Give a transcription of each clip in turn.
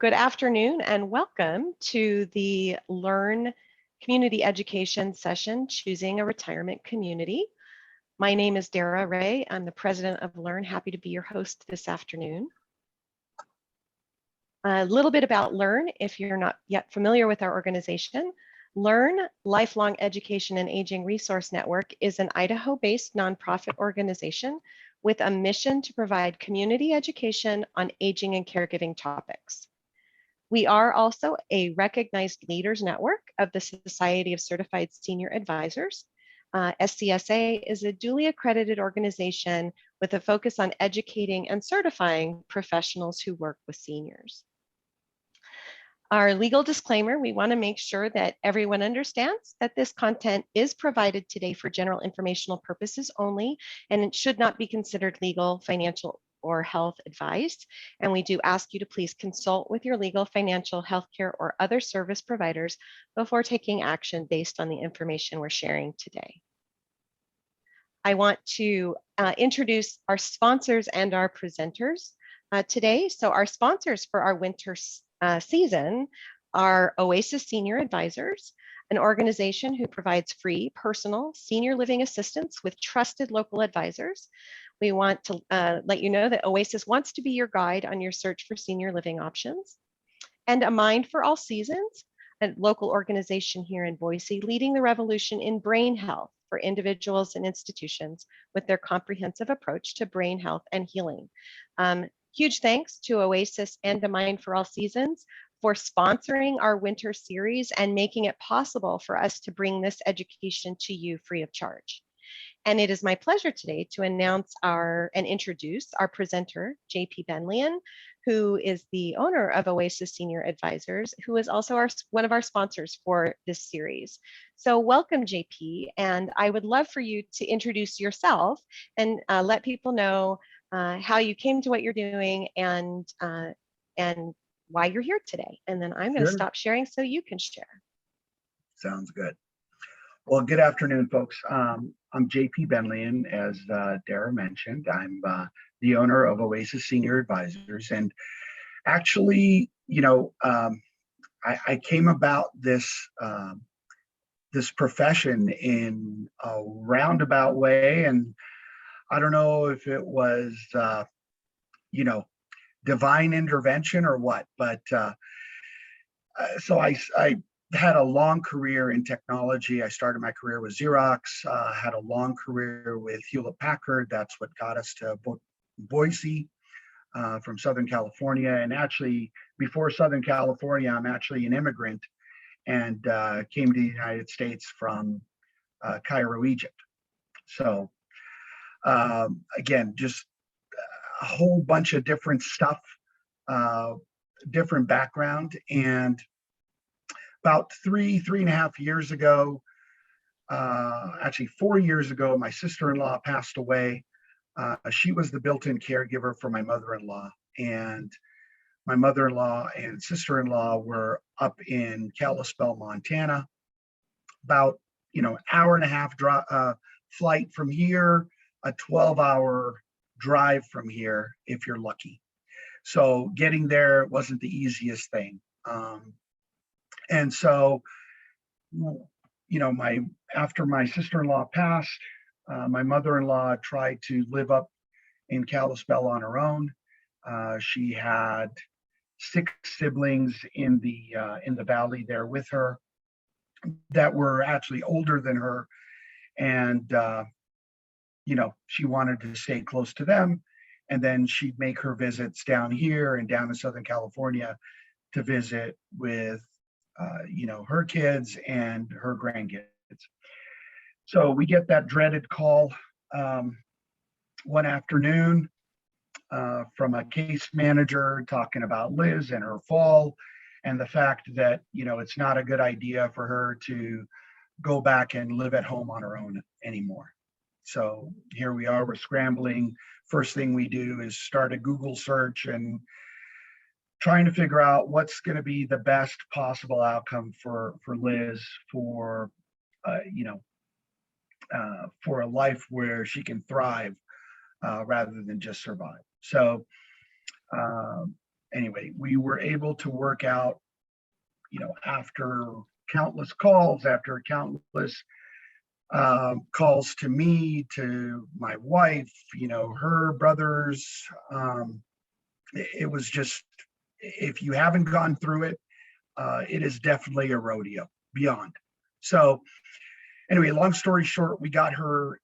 Good afternoon and welcome to the Learn Community Education session, Choosing a Retirement Community. My name is Dara Ray. I'm the president of Learn. Happy to be your host this afternoon. A little bit about Learn, if you're not yet familiar with our organization. Learn Lifelong Education and Aging Resource Network is an Idaho-based nonprofit organization with a mission to provide community education on aging and caregiving topics. We are also a recognized leaders network of the Society of Certified Senior Advisors. SCSA is a duly accredited organization with a focus on educating and certifying professionals who work with seniors. Our legal disclaimer, we want to make sure that everyone understands that this content is provided today for general informational purposes only, and it should not be considered legal, financial, or health advice. And we do ask you to please consult with your legal, financial, healthcare, or other service providers before taking action based on the information we're sharing today. I want to introduce our sponsors and our presenters today. So our sponsors for our winter season are Oasis Senior Advisors, an organization who provides free, personal, senior living assistance with trusted local advisors. We want to let you know that Oasis wants to be your guide on your search for senior living options. And A Mind for All Seasons, a local organization here in Boise, leading the revolution in brain health for individuals and institutions with their comprehensive approach to brain health and healing. Huge thanks to Oasis and A Mind for All Seasons for sponsoring our winter series and making it possible for us to bring this education to you free of charge. And it is my pleasure today to announce and introduce our presenter, JP Benlian, who is the owner of Oasis Senior Advisors, who is also one of our sponsors for this series. So welcome, JP, and I would love for you to introduce yourself and let people know how you came to what you're doing and why you're here today. And then I'm going to stop sharing so you can share. Sounds good. Well, good afternoon, folks. I'm JP Benlian, as Dara mentioned. I'm the owner of Oasis Senior Advisors. And actually, I came about this profession in a roundabout way. And I don't know if it was, divine intervention or what, but so I had a long career in technology. I started my career with Xerox, had a long career with Hewlett-Packard. That's what got us to Boise from Southern California. And actually, before Southern California, I'm actually an immigrant and came to the United States from Cairo, Egypt. So again, just a whole bunch of different stuff, different background. And about three and a half years ago, actually 4 years ago, my sister-in-law passed away. She was the built-in caregiver for my mother-in-law, and my mother-in-law and sister-in-law were up in Kalispell, Montana, about hour and a half flight from here, a 12-hour drive from here if you're lucky. So getting there wasn't the easiest thing. And so, after my sister-in-law passed, my mother-in-law tried to live up in Kalispell on her own. She had 6 siblings in the valley there with her that were actually older than her, and she wanted to stay close to them. And then she'd make her visits down here and down in Southern California to visit with her kids and her grandkids. So we get that dreaded call one afternoon from a case manager talking about Liz and her fall and the fact that, it's not a good idea for her to go back and live at home on her own anymore. So here we are, we're scrambling. First thing we do is start a Google search and trying to figure out what's going to be the best possible outcome for Liz for a life where she can thrive rather than just survive. So anyway, we were able to work out, after countless calls, after countless calls to me, to my wife, her brothers. It was just, if you haven't gone through it, it is definitely a rodeo beyond. So anyway, long story short, we got her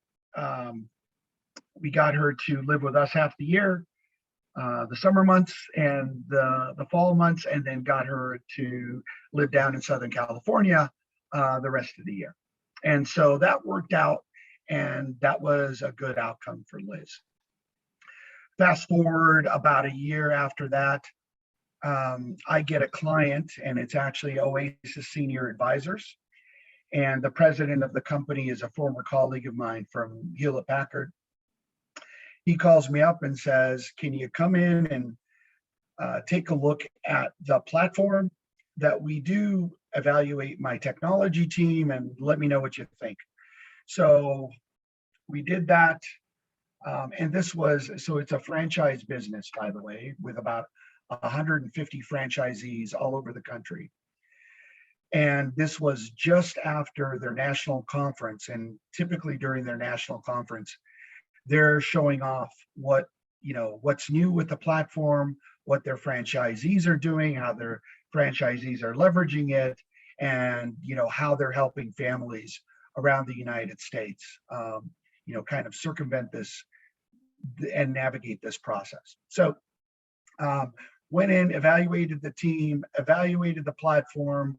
to live with us half the year, the summer months and the fall months, and then got her to live down in Southern California the rest of the year. And so that worked out, and that was a good outcome for Liz. Fast forward about a year after that, I get a client, and it's actually Oasis Senior Advisors. And the president of the company is a former colleague of mine from Hewlett Packard. He calls me up and says, can you come in and take a look at the platform that we do, evaluate my technology team, and let me know what you think. So we did that. And this was, so it's a franchise business, by the way, with about 150 franchisees all over the country. And this was just after their national conference. And typically during their national conference, they're showing off what's new with the platform, what their franchisees are doing, how their franchisees are leveraging it, and how they're helping families around the United States, kind of circumvent this and navigate this process. So went in, evaluated the team, evaluated the platform,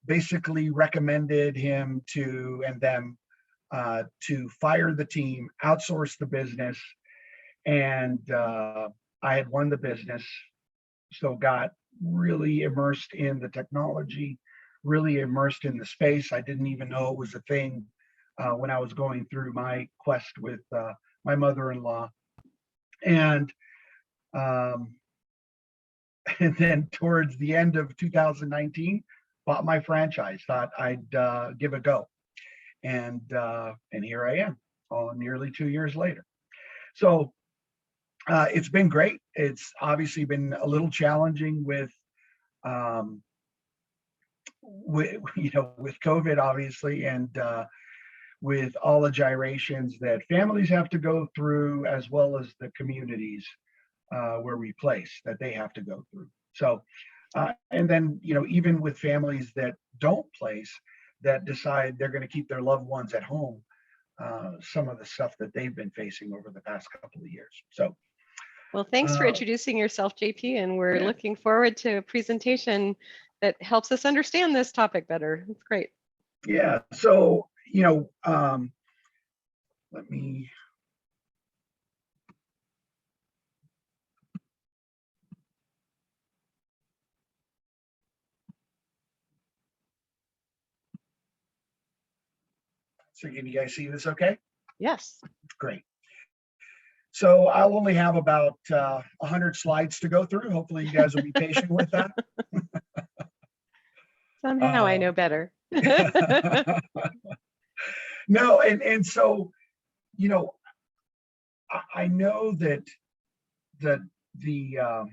basically recommended him and them to fire the team, outsource the business. And I had won the business, so got really immersed in the technology, really immersed in the space. I didn't even know it was a thing when I was going through my quest with my mother-in-law. And then towards the end of 2019, bought my franchise, thought I'd give a go. And here I am, nearly 2 years later. So it's been great. It's obviously been a little challenging with COVID, obviously, and with all the gyrations that families have to go through, as well as the communities where we place that they have to go through. So, and then, even with families that don't place, that decide they're going to keep their loved ones at home, some of the stuff that they've been facing over the past couple of years. So, well, thanks for introducing yourself, JP, and we're looking forward to a presentation that helps us understand this topic better. It's great. Yeah. So, let me. So can you guys see this okay? Yes. Great. So I'll only have about 100 slides to go through. Hopefully you guys will be patient with that. Somehow I know better. No, and so, I know that the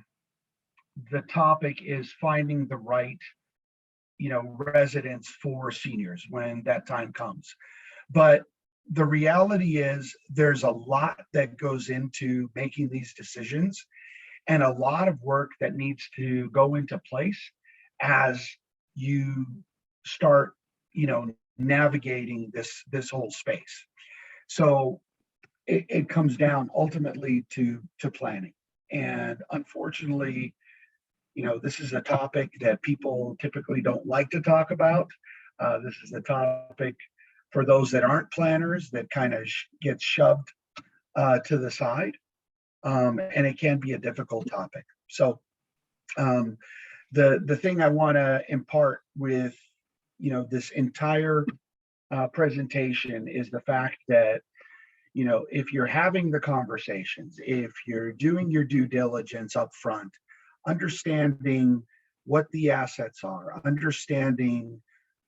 topic is finding the right, residence for seniors when that time comes. But the reality is there's a lot that goes into making these decisions, and a lot of work that needs to go into place as you start, navigating this whole space. So it comes down ultimately to planning. And unfortunately, this is a topic that people typically don't like to talk about. This is a topic for those that aren't planners that kind of gets shoved to the side. And it can be a difficult topic. So the thing I want to impart with, this entire presentation is the fact that, if you're having the conversations, if you're doing your due diligence up front, understanding what the assets are, understanding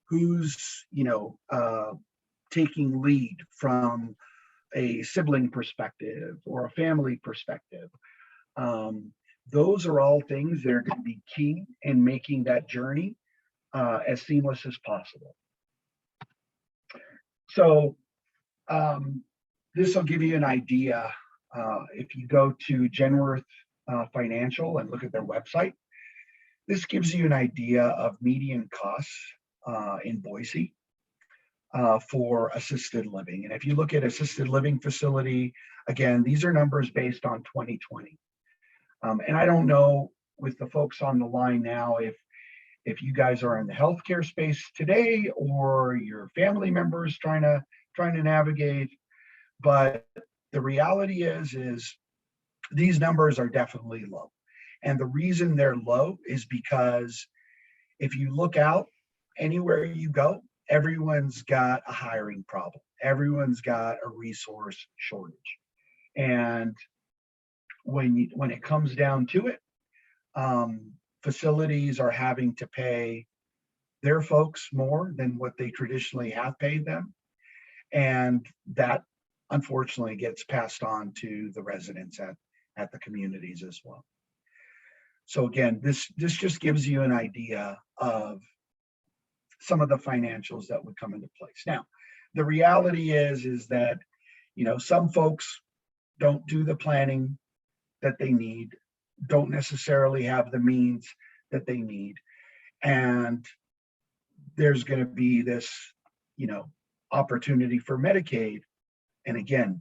who's, taking lead from a sibling perspective or a family perspective, Those are all things that are going to be key in making that journey as seamless as possible. So this will give you an idea. If you go to Genworth Financial and look at their website, this gives you an idea of median costs in Boise for assisted living. And if you look at assisted living facility, again, these are numbers based on 2020. And I don't know with the folks on the line now if you guys are in the healthcare space today or your family members trying to navigate, but the reality is these numbers are definitely low. And the reason they're low is because if you look out anywhere you go, everyone's got a hiring problem. Everyone's got a resource shortage. And when it comes down to it, facilities are having to pay their folks more than what they traditionally have paid them. And that unfortunately gets passed on to the residents at the communities as well. So again, this just gives you an idea of some of the financials that would come into place. Now, the reality is that, some folks don't do the planning that they need, don't necessarily have the means that they need. And there's going to be this, opportunity for Medicaid. And again,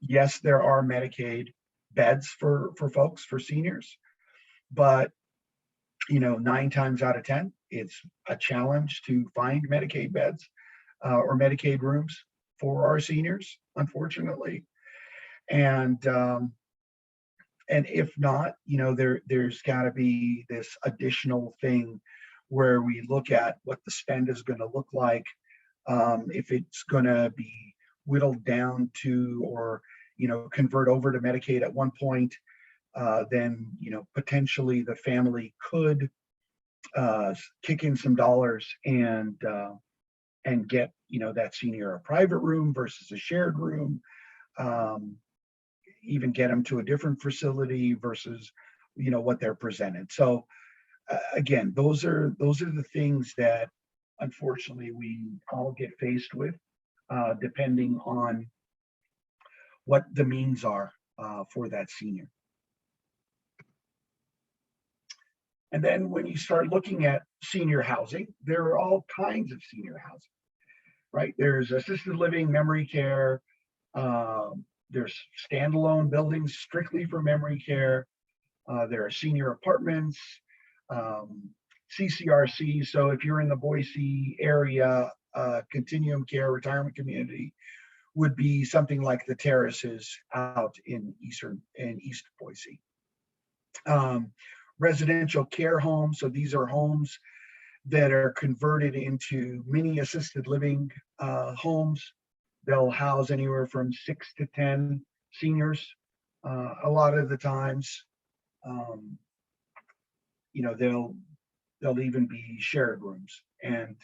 yes, there are Medicaid beds for folks, for seniors, but 9 times out of 10, it's a challenge to find Medicaid beds or Medicaid rooms for our seniors, unfortunately. And if not, there's got to be this additional thing where we look at what the spend is going to look like, if it's going to be whittled down to, or convert over to Medicaid at one point, then potentially the family could kick in some dollars and get that senior a private room versus a shared room, even get them to a different facility versus what they're presented. So again, those are the things that unfortunately we all get faced with, depending on what the means are for that senior. And then when you start looking at senior housing, there are all kinds of senior housing, right? There's assisted living, memory care, there's standalone buildings strictly for memory care. There are senior apartments, CCRC. So if you're in the Boise area, continuum care retirement community would be something like the Terraces out in East Boise. Residential care homes. So these are homes that are converted into mini assisted living homes. They'll house anywhere from 6 to 10 seniors. A lot of the times, they'll even be shared rooms. And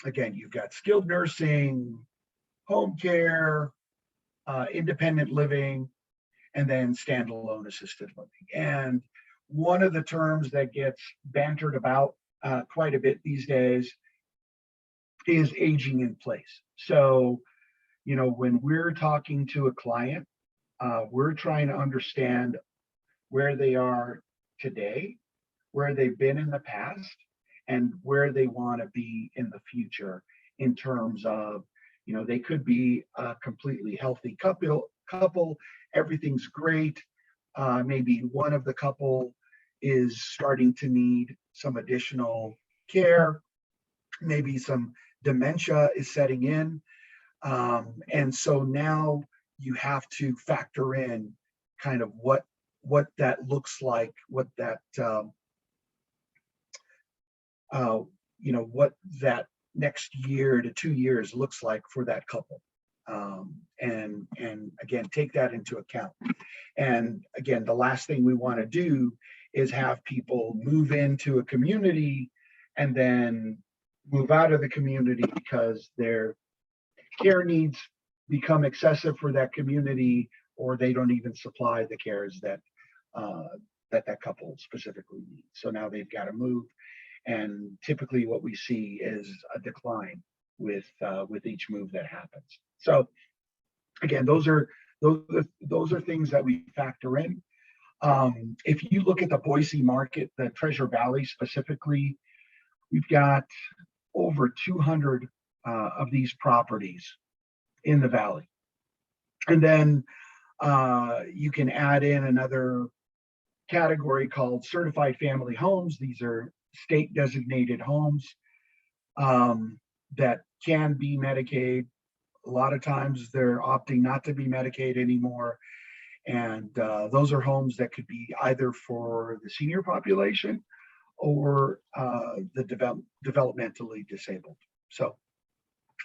again, you've got skilled nursing, home care, independent living, and then standalone assisted living. And one of the terms that gets bantered about quite a bit these days is aging in place. So, when we're talking to a client, we're trying to understand where they are today, where they've been in the past, and where they want to be in the future in terms of, they could be a completely healthy couple, everything's great. Maybe one of the couple is starting to need some additional care. Maybe some dementia is setting in. And so now you have to factor in kind of what that looks like, what that, what that next year to 2 years looks like for that couple. And again, take that into account. And again, the last thing we want to do is have people move into a community and then move out of the community because their care needs become excessive for that community, or they don't even supply the cares that that couple specifically needs. So now they've got to move, and typically what we see is a decline with each move that happens. So again, those are things that we factor in. If you look at the Boise market, the Treasure Valley specifically, we've got over 200 of these properties in the valley. And then you can add in another category called certified family homes. These are state designated homes that can be Medicaid. A lot of times they're opting not to be Medicaid anymore. And those are homes that could be either for the senior population or the developmentally disabled. So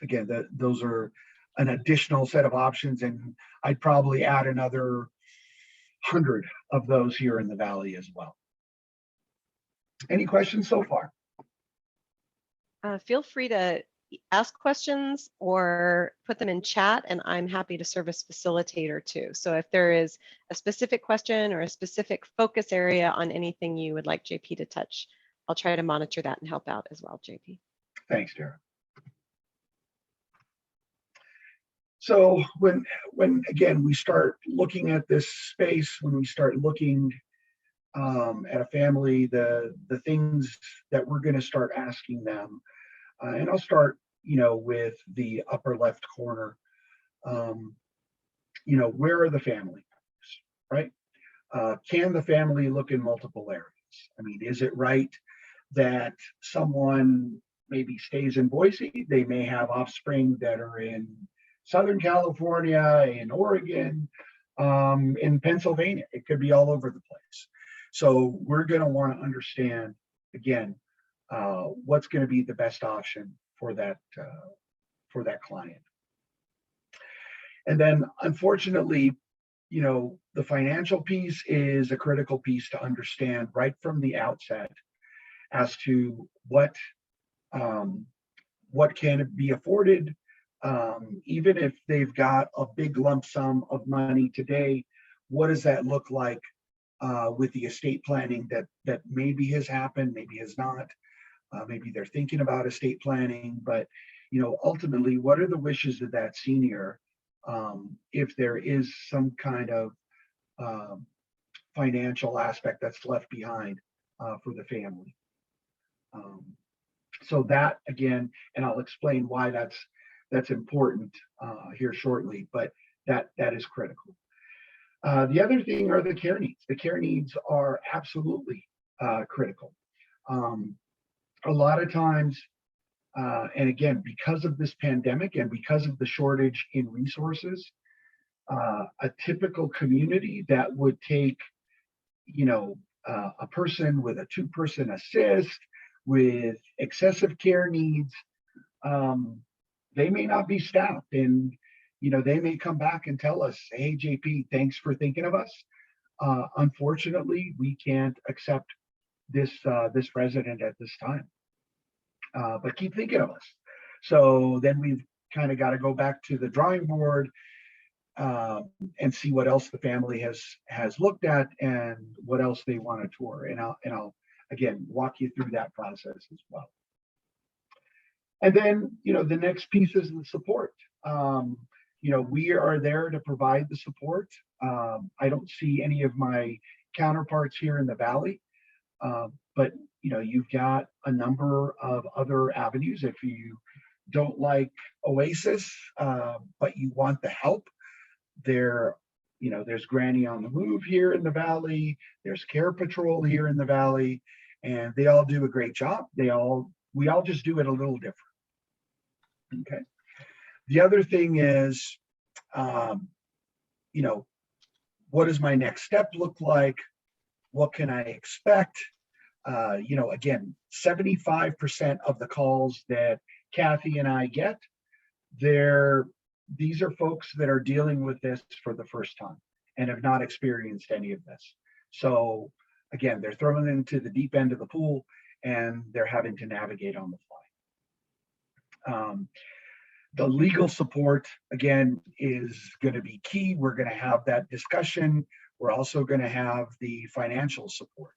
again, those are an additional set of options, and I'd probably add another 100 of those here in the valley as well. Any questions so far? Feel free to ask questions or put them in chat, and I'm happy to serve as facilitator too. So if there is a specific question or a specific focus area on anything you would like JP to touch, I'll try to monitor that and help out as well, JP. Thanks, Tara. So when again we start looking at this space, when we start looking at a family, the things that we're going to start asking them, and I'll start, with the upper left corner. Where are the family members, right? Can the family look in multiple areas? I mean, is it right that someone maybe stays in Boise? They may have offspring that are in Southern California, in Oregon, in Pennsylvania. It could be all over the place. So we're going to want to understand, again, what's going to be the best option for that client. And then, unfortunately, the financial piece is a critical piece to understand right from the outset as to what can be afforded. Even if they've got a big lump sum of money today, what does that look like with the estate planning that maybe has happened, maybe has not? Maybe they're thinking about estate planning, but ultimately, what are the wishes of that senior if there is some kind of financial aspect that's left behind for the family? So that, again, and I'll explain why that's important here shortly, but that is critical. The other thing are the care needs. The care needs are absolutely critical. A lot of times, and again, because of this pandemic and because of the shortage in resources, a typical community that would take, a person with a 2-person assist with excessive care needs, they may not be staffed, and they may come back and tell us, "Hey, JP, thanks for thinking of us. Unfortunately, we can't accept this resident at this time, but keep thinking of us." So then we've kind of got to go back to the drawing board and see what else the family has looked at and what else they want to tour. And I'll again walk you through that process as well. And then, the next piece is the support. We are there to provide the support. I don't see any of my counterparts here in the Valley, but you've got a number of other avenues. If you don't like Oasis, but you want the help, there's Granny on the Move here in the Valley. There's Care Patrol here in the Valley, and they all do a great job. We all just do it a little different. Okay. The other thing is, what does my next step look like? What can I expect? Again, 75% of the calls that Kathy and I get, these are folks that are dealing with this for the first time and have not experienced any of this. So again, they're thrown into the deep end of the pool and they're having to navigate on the fly. The legal support, again, is going to be key. We're going to have that discussion. We're also going to have the financial support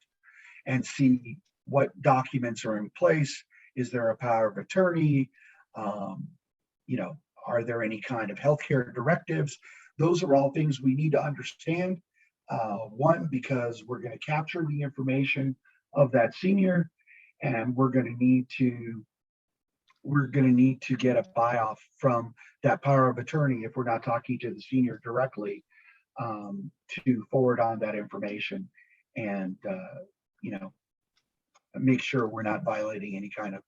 and see what documents are in place. Is there a power of attorney? You know, are there any kind of healthcare directives? Those are all things we need to understand. One, because we're going to capture the information of that senior, and we're going to need to get a buy-off from that power of attorney if we're not talking to the senior directly, to forward on that information and you know, make sure we're not violating any kind of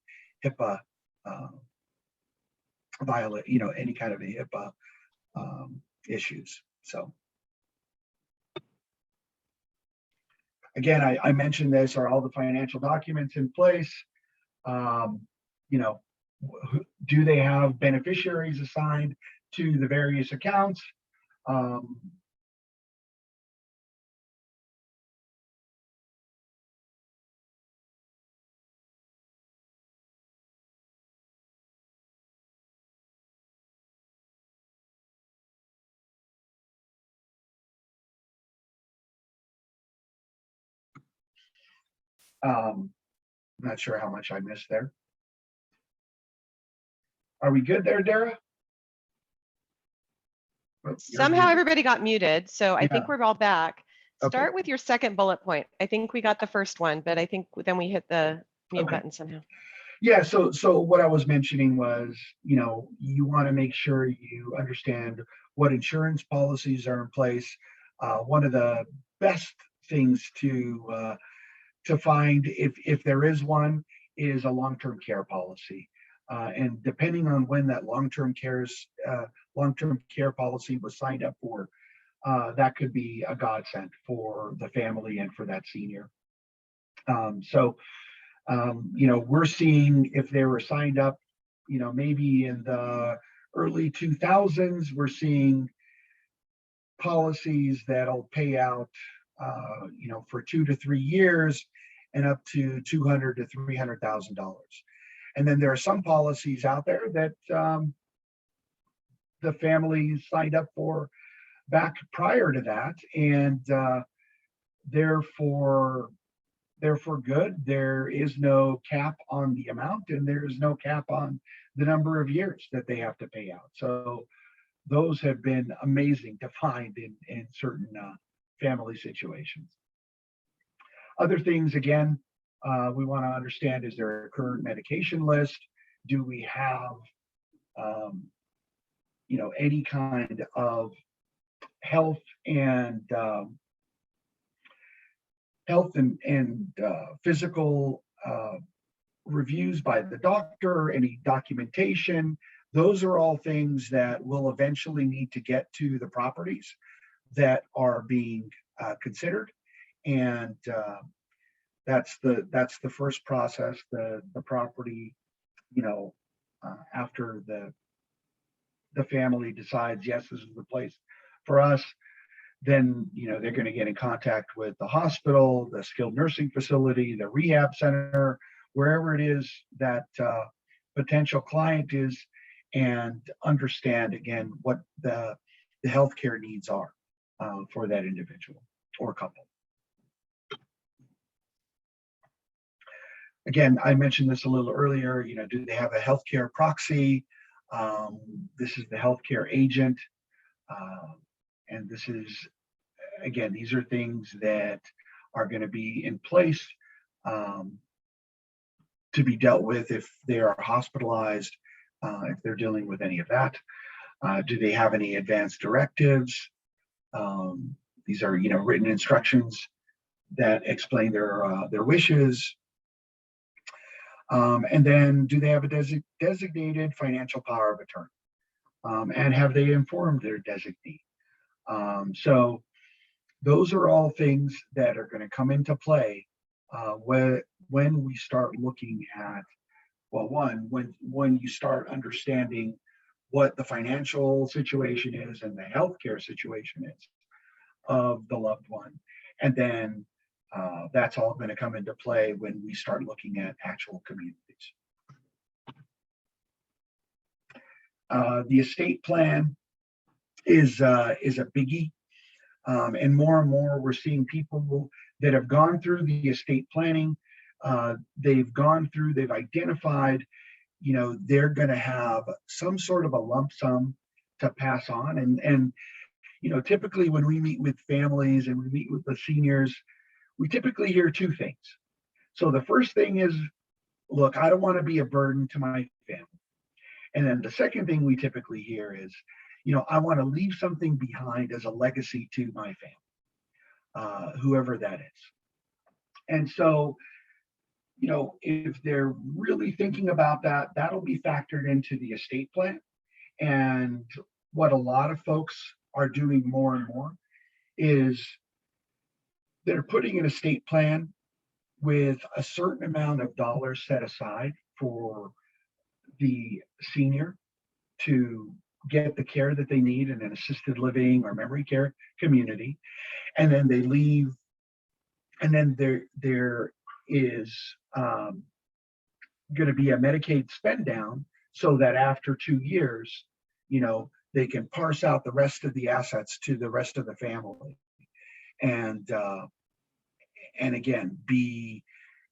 HIPAA any kind of HIPAA issues. So again, I mentioned this, are all the financial documents in place? You know, do they have beneficiaries assigned to the various accounts? I'm not sure how much I missed there. Are we good there, Dara? Oh, Somehow everybody got muted, so I think Yeah. we're all back. Okay. Start with your second bullet point. I think we got the first one, but I think then we hit the mute Okay. button somehow. Yeah, so what I was mentioning was, you know, you want to make sure you understand what insurance policies are in place. One of the best things to find, if there is one, is a long-term care policy. And depending on when that long-term care policy was signed up for, that could be a godsend for the family and for that senior. You know, we're seeing if they were signed up, you know, maybe in the early 2000s, we're seeing policies that'll pay out, you know, for 2 to 3 years and up to $200,000 to $300,000. And then there are some policies out there that the family signed up for back prior to that, and therefore good. There is no cap on the amount, and there is no cap on the number of years that they have to pay out. So those have been amazing to find in certain family situations. Other things, again, we want to understand, is there a current medication list? Do we have, you know, any kind of health and physical reviews by the doctor, any documentation? Those are all things that will eventually need to get to the properties that are being considered. And that's the first process. The property, you know, after the family decides, yes, this is the place for us, then, you know, they're going to get in contact with the hospital, the skilled nursing facility, the rehab center, wherever it is that potential client is, and understand again what the healthcare needs are for that individual or couple. Again, I mentioned this a little earlier, you know, do they have a healthcare proxy? This is the healthcare agent. And this is, again, these are things that are going to be in place to be dealt with if they are hospitalized, if they're dealing with any of that. Do they have any advanced directives? These are, you know, written instructions that explain their wishes. And then, do they have a designated financial power of attorney? And have they informed their designee? So those are all things that are going to come into play when we start looking at, well, when you start understanding what the financial situation is and the healthcare situation is of the loved one. And then that's all going to come into play when we start looking at actual communities. The estate plan is a biggie. And more we're seeing people that have gone through the estate planning. They've identified, they're going to have some sort of a lump sum to pass on. And typically when we meet with families and we meet with the seniors, we typically hear two things. So the first thing is, look, I don't want to be a burden to my family. And then the second thing we typically hear is, I want to leave something behind as a legacy to my family, whoever that is. And so, if they're really thinking about that, that'll be factored into the estate plan. And what a lot of folks are doing more and more is they're putting an estate plan with a certain amount of dollars set aside for the senior to get the care that they need in an assisted living or memory care community. And then they leave, and then there is going to be a Medicaid spend down so that after 2 years, they can parse out the rest of the assets to the rest of the family. And again, be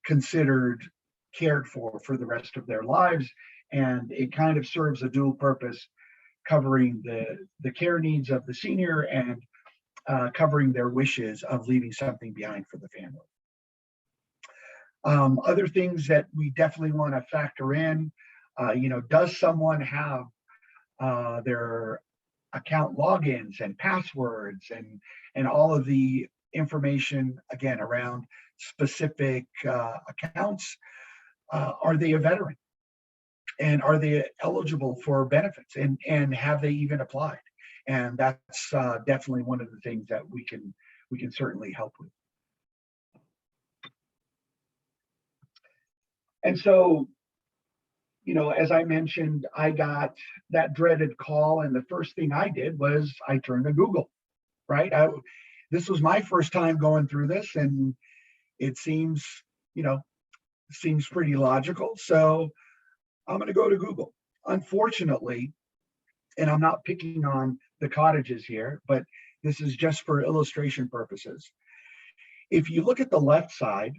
considered cared for the rest of their lives. And it kind of serves a dual purpose, covering the care needs of the senior and covering their wishes of leaving something behind for the family. Other things that we definitely want to factor in, does someone have their account logins and passwords and all of the information, again, around specific accounts? Are they a veteran? And are they eligible for benefits? And have they even applied? And that's definitely one of the things that we can certainly help with. And so, as I mentioned, I got that dreaded call, and the first thing I did was I turned to Google, right? This was my first time going through this, and it seems pretty logical. So I'm going to go to Google. Unfortunately, and I'm not picking on the cottages here, but this is just for illustration purposes. If you look at the left side,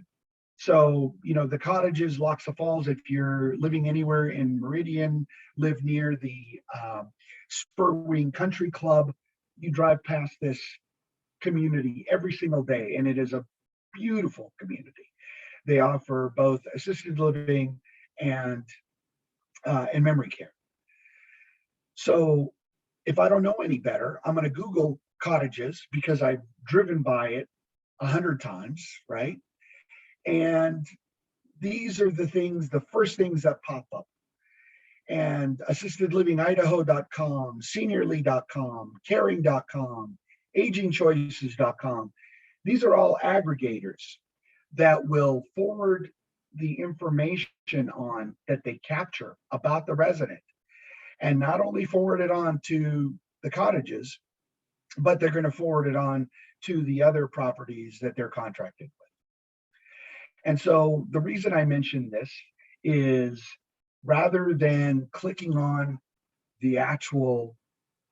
so, the cottages, Loxa Falls, if you're living anywhere in Meridian, live near the Spurwing Country Club, you drive past this community every single day, and it is a beautiful community. They offer both assisted living and memory care. So if I don't know any better, I'm going to Google cottages because I've driven by it 100 times, right? And these are the first things that pop up. And assistedlivingidaho.com, seniorly.com, caring.com, agingchoices.com. These are all aggregators that will forward the information on that they capture about the resident, and not only forward it on to the cottages, but they're going to forward it on to the other properties that they're contracted with. And so the reason I mention this is, rather than clicking on the actual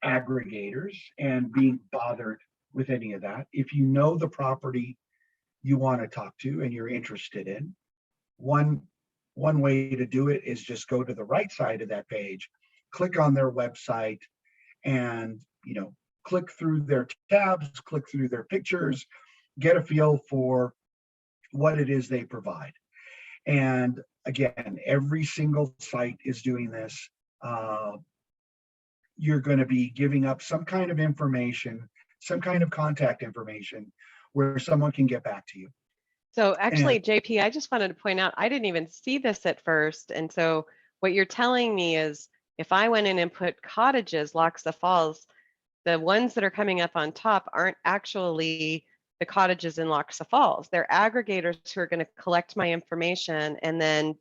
aggregators and being bothered with any of that, if you know the property you want to talk to and you're interested in, one way to do it is just go to the right side of that page, click on their website, and click through their tabs, click through their pictures, get a feel for what it is they provide. And again, every single site is doing this. You're going to be giving up some kind of information, some kind of contact information where someone can get back to you. So actually, JP, I just wanted to point out, I didn't even see this at first. And so what you're telling me is, if I went in and put cottages, Loxa Falls, the ones that are coming up on top aren't actually the cottages in Loxa Falls. They're aggregators who are going to collect my information and then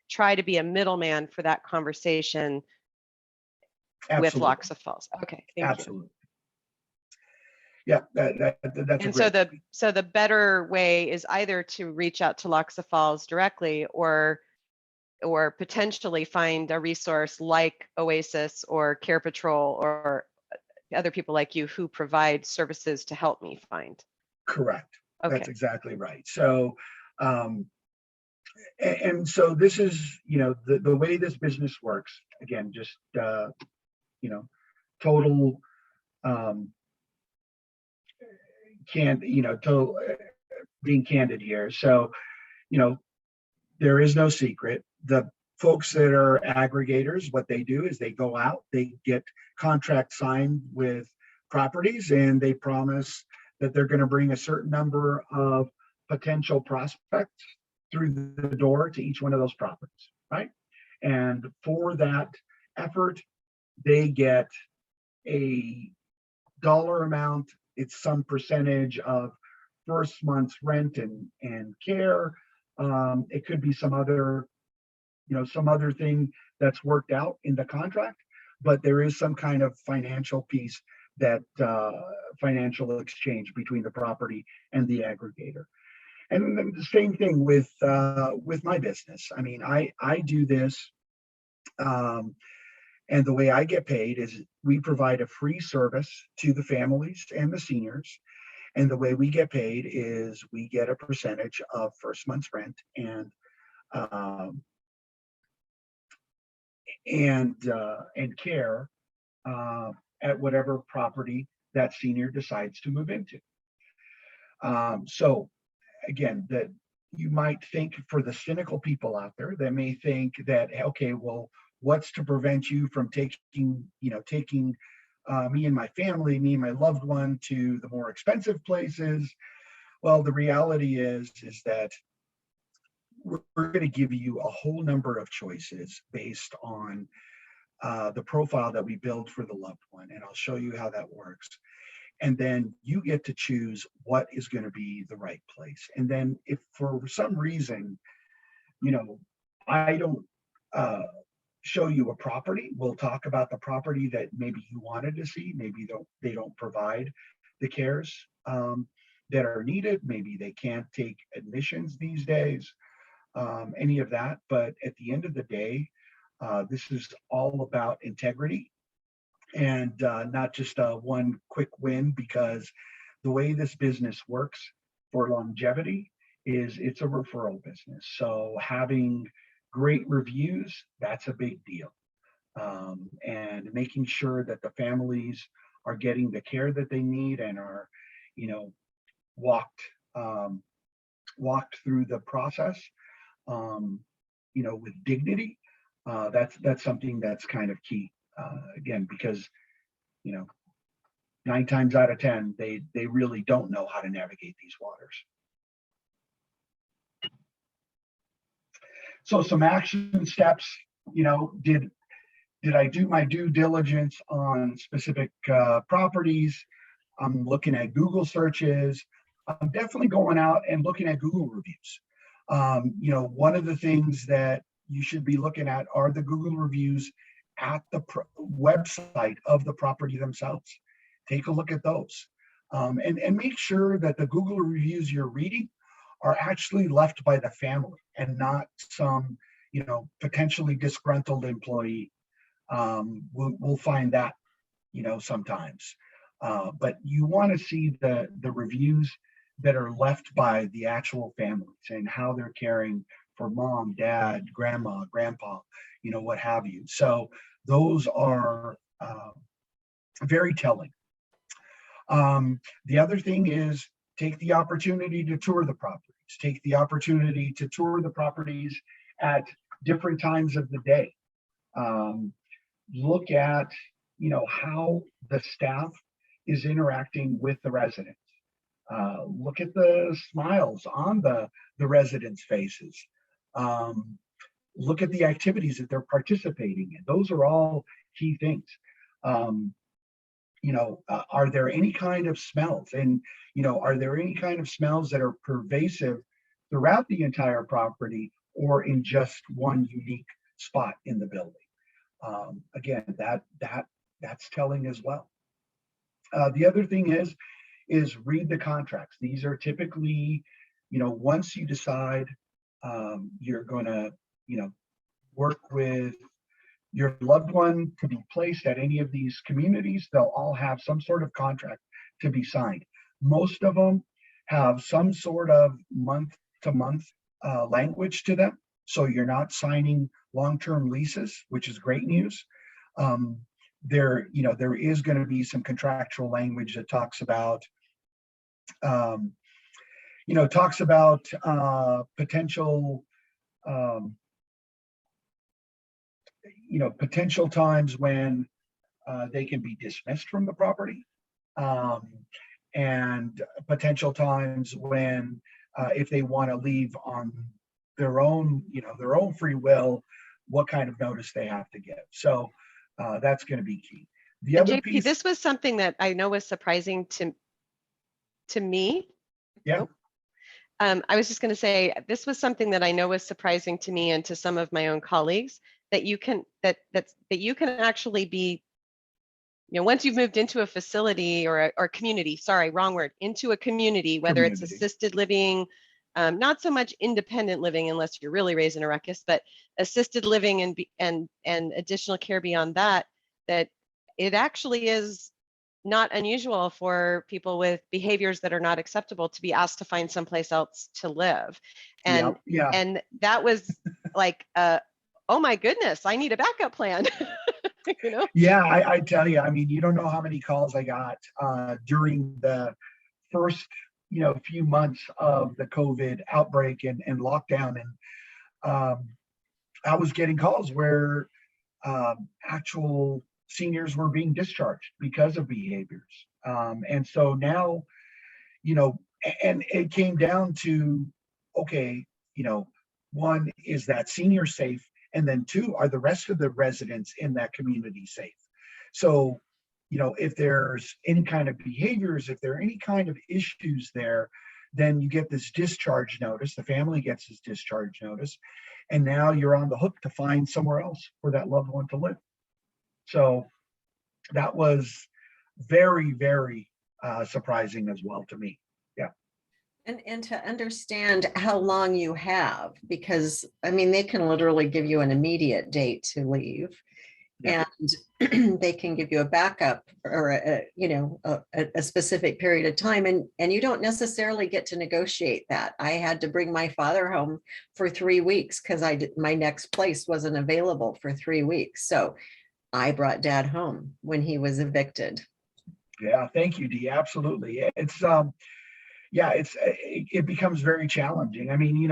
try to be a middleman for that conversation. Absolutely. With Loxa Falls. Okay, thank Absolutely. You. Yeah, that's. And so the better way is either to reach out to Loxa Falls directly, or or potentially find a resource like Oasis or Care Patrol or other people like you who provide services to help me find. Correct. That's Okay. exactly right. So, and so this is, the way this business works. Again, just total total being candid here. So, you know, there is no secret. The folks that are aggregators, what they do is they go out, they get contracts signed with properties, and they promise that they're going to bring a certain number of potential prospects through the door to each one of those properties, right? And for that effort, they get a dollar amount. It's some percentage of first month's rent and care. It could be some other thing that's worked out in the contract, but there is some kind of financial piece, that financial exchange between the property and the aggregator. And then the same thing with my business. I mean, I do this, and the way I get paid is we provide a free service to the families and the seniors. And the way we get paid is we get a percentage of first month's rent um, and care at whatever property that senior decides to move into. So again, that you might think, for the cynical people out there that may think that, okay, well, what's to prevent you from taking me and my family, me and my loved one, to the more expensive places? Well, the reality is that we're going to give you a whole number of choices based on the profile that we build for the loved one, and I'll show you how that works. And then you get to choose what is going to be the right place. And then if for some reason, I don't show you a property, we'll talk about the property that maybe you wanted to see. Maybe they don't provide the cares that are needed. Maybe they can't take admissions these days, any of that. But at the end of the day, this is all about integrity, and not just one quick win, because the way this business works for longevity is it's a referral business. So having great reviews, that's a big deal. And making sure that the families are getting the care that they need and are, walked through the process, with dignity. That's something that's kind of key. Again, because 9 times out of 10, they really don't know how to navigate these waters. So some action steps. Did I do my due diligence on specific properties? I'm looking at Google searches. I'm definitely going out and looking at Google reviews. One of the things that you should be looking at are the Google reviews at the website of the property themselves. Take a look at those, and make sure that the Google reviews you're reading are actually left by the family and not some, potentially disgruntled employee. We'll find that, sometimes. But you want to see the reviews that are left by the actual families and how they're caring for mom, dad, grandma, grandpa, what have you. So those are very telling. The other thing is, take the opportunity to tour the properties. Take the opportunity to tour the properties at different times of the day. Look at, how the staff is interacting with the residents. Look at the smiles on the residents' faces. Look at the activities that they're participating in. Those are all key things. Are there any kind of smells? And, are there any kind of smells that are pervasive throughout the entire property or in just one unique spot in the building? Again, that's telling as well. The other thing is read the contracts. These are typically, once you decide you're going to, work with your loved one to be placed at any of these communities, they'll all have some sort of contract to be signed. Most of them have some sort of month-to-month language to them. So you're not signing long-term leases, which is great news. There is going to be some contractual language that talks about potential potential times when they can be dismissed from the property, and potential times when if they want to leave on their own free will, what kind of notice they have to give. So that's going to be key. The other JP, piece, this was something that I know was surprising to me. yeah. Nope. I was just going to say, this was something that I know was surprising to me and to some of my own colleagues, that you can actually be, once you've moved into a facility or community, sorry, wrong word, into a community, whether it's assisted living, not so much independent living unless you're really raising a ruckus, but assisted living and additional care beyond that, that it actually is not unusual for people with behaviors that are not acceptable to be asked to find someplace else to live. And yeah. And that was like, oh my goodness, I need a backup plan. Yeah, I tell you, I mean, you don't know how many calls I got during the first few months of the COVID outbreak and lockdown, and I was getting calls where actual seniors were being discharged because of behaviors. And so now, and it came down to, okay, one, is that senior safe? And then two, are the rest of the residents in that community safe? So, if there's any kind of behaviors, if there are any kind of issues there, then you get this discharge notice, the family gets this discharge notice, and now you're on the hook to find somewhere else for that loved one to live. So that was very, very surprising as well to me. Yeah. And to understand how long you have, because I mean, they can literally give you an immediate date to leave. Yeah. And they can give you a backup or a specific period of time, and you don't necessarily get to negotiate that. I had to bring my father home for 3 weeks because my next place wasn't available for 3 weeks. So I brought Dad home when he was evicted. Yeah, thank you, Dee. Absolutely. It's it becomes very challenging. I mean,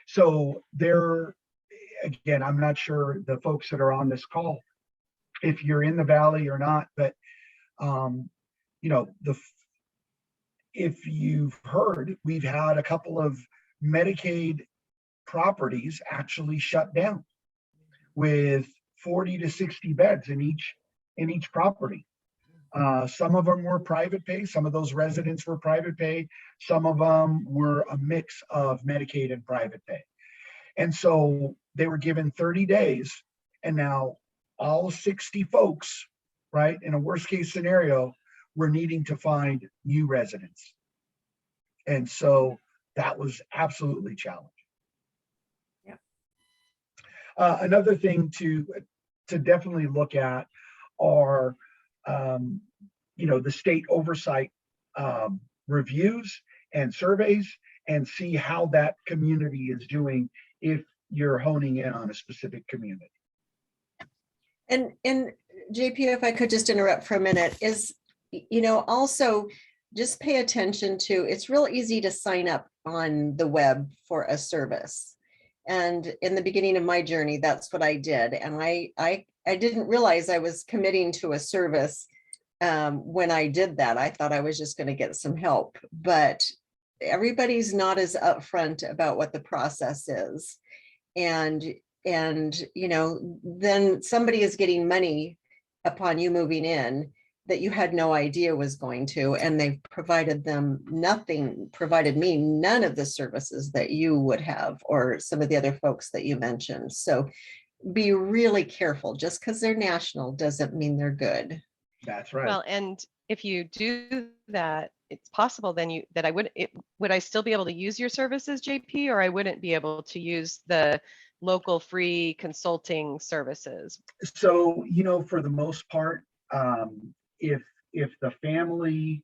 so there again, I'm not sure the folks that are on this call, if you're in the Valley or not, but if you've heard, we've had a couple of Medicaid properties actually shut down with 40 to 60 beds in each property. Some of them were private pay. Some of those residents were private pay. Some of them were a mix of Medicaid and private pay. And so they were given 30 days, and now all 60 folks, right, in a worst case scenario, were needing to find new residents. And so that was absolutely challenging. Yeah. Another thing to definitely look at are the state oversight reviews and surveys, and see how that community is doing if you're honing in on a specific community. And JP, if I could just interrupt for a minute, is, also just pay attention to, it's real easy to sign up on the web for a service. And in the beginning of my journey, that's what I did. And I didn't realize I was committing to a service when I did that. I thought I was just going to get some help, but everybody's not as upfront about what the process is. And then somebody is getting money upon you moving in that you had no idea was going to, and they've provided me none of the services that you would have, or some of the other folks that you mentioned. So be really careful. Just because they're national doesn't mean they're good. That's right. Well, and if you do that, it's possible then that I would I still be able to use your services, JP, or I wouldn't be able to use the local free consulting services? So, for the most part, if the family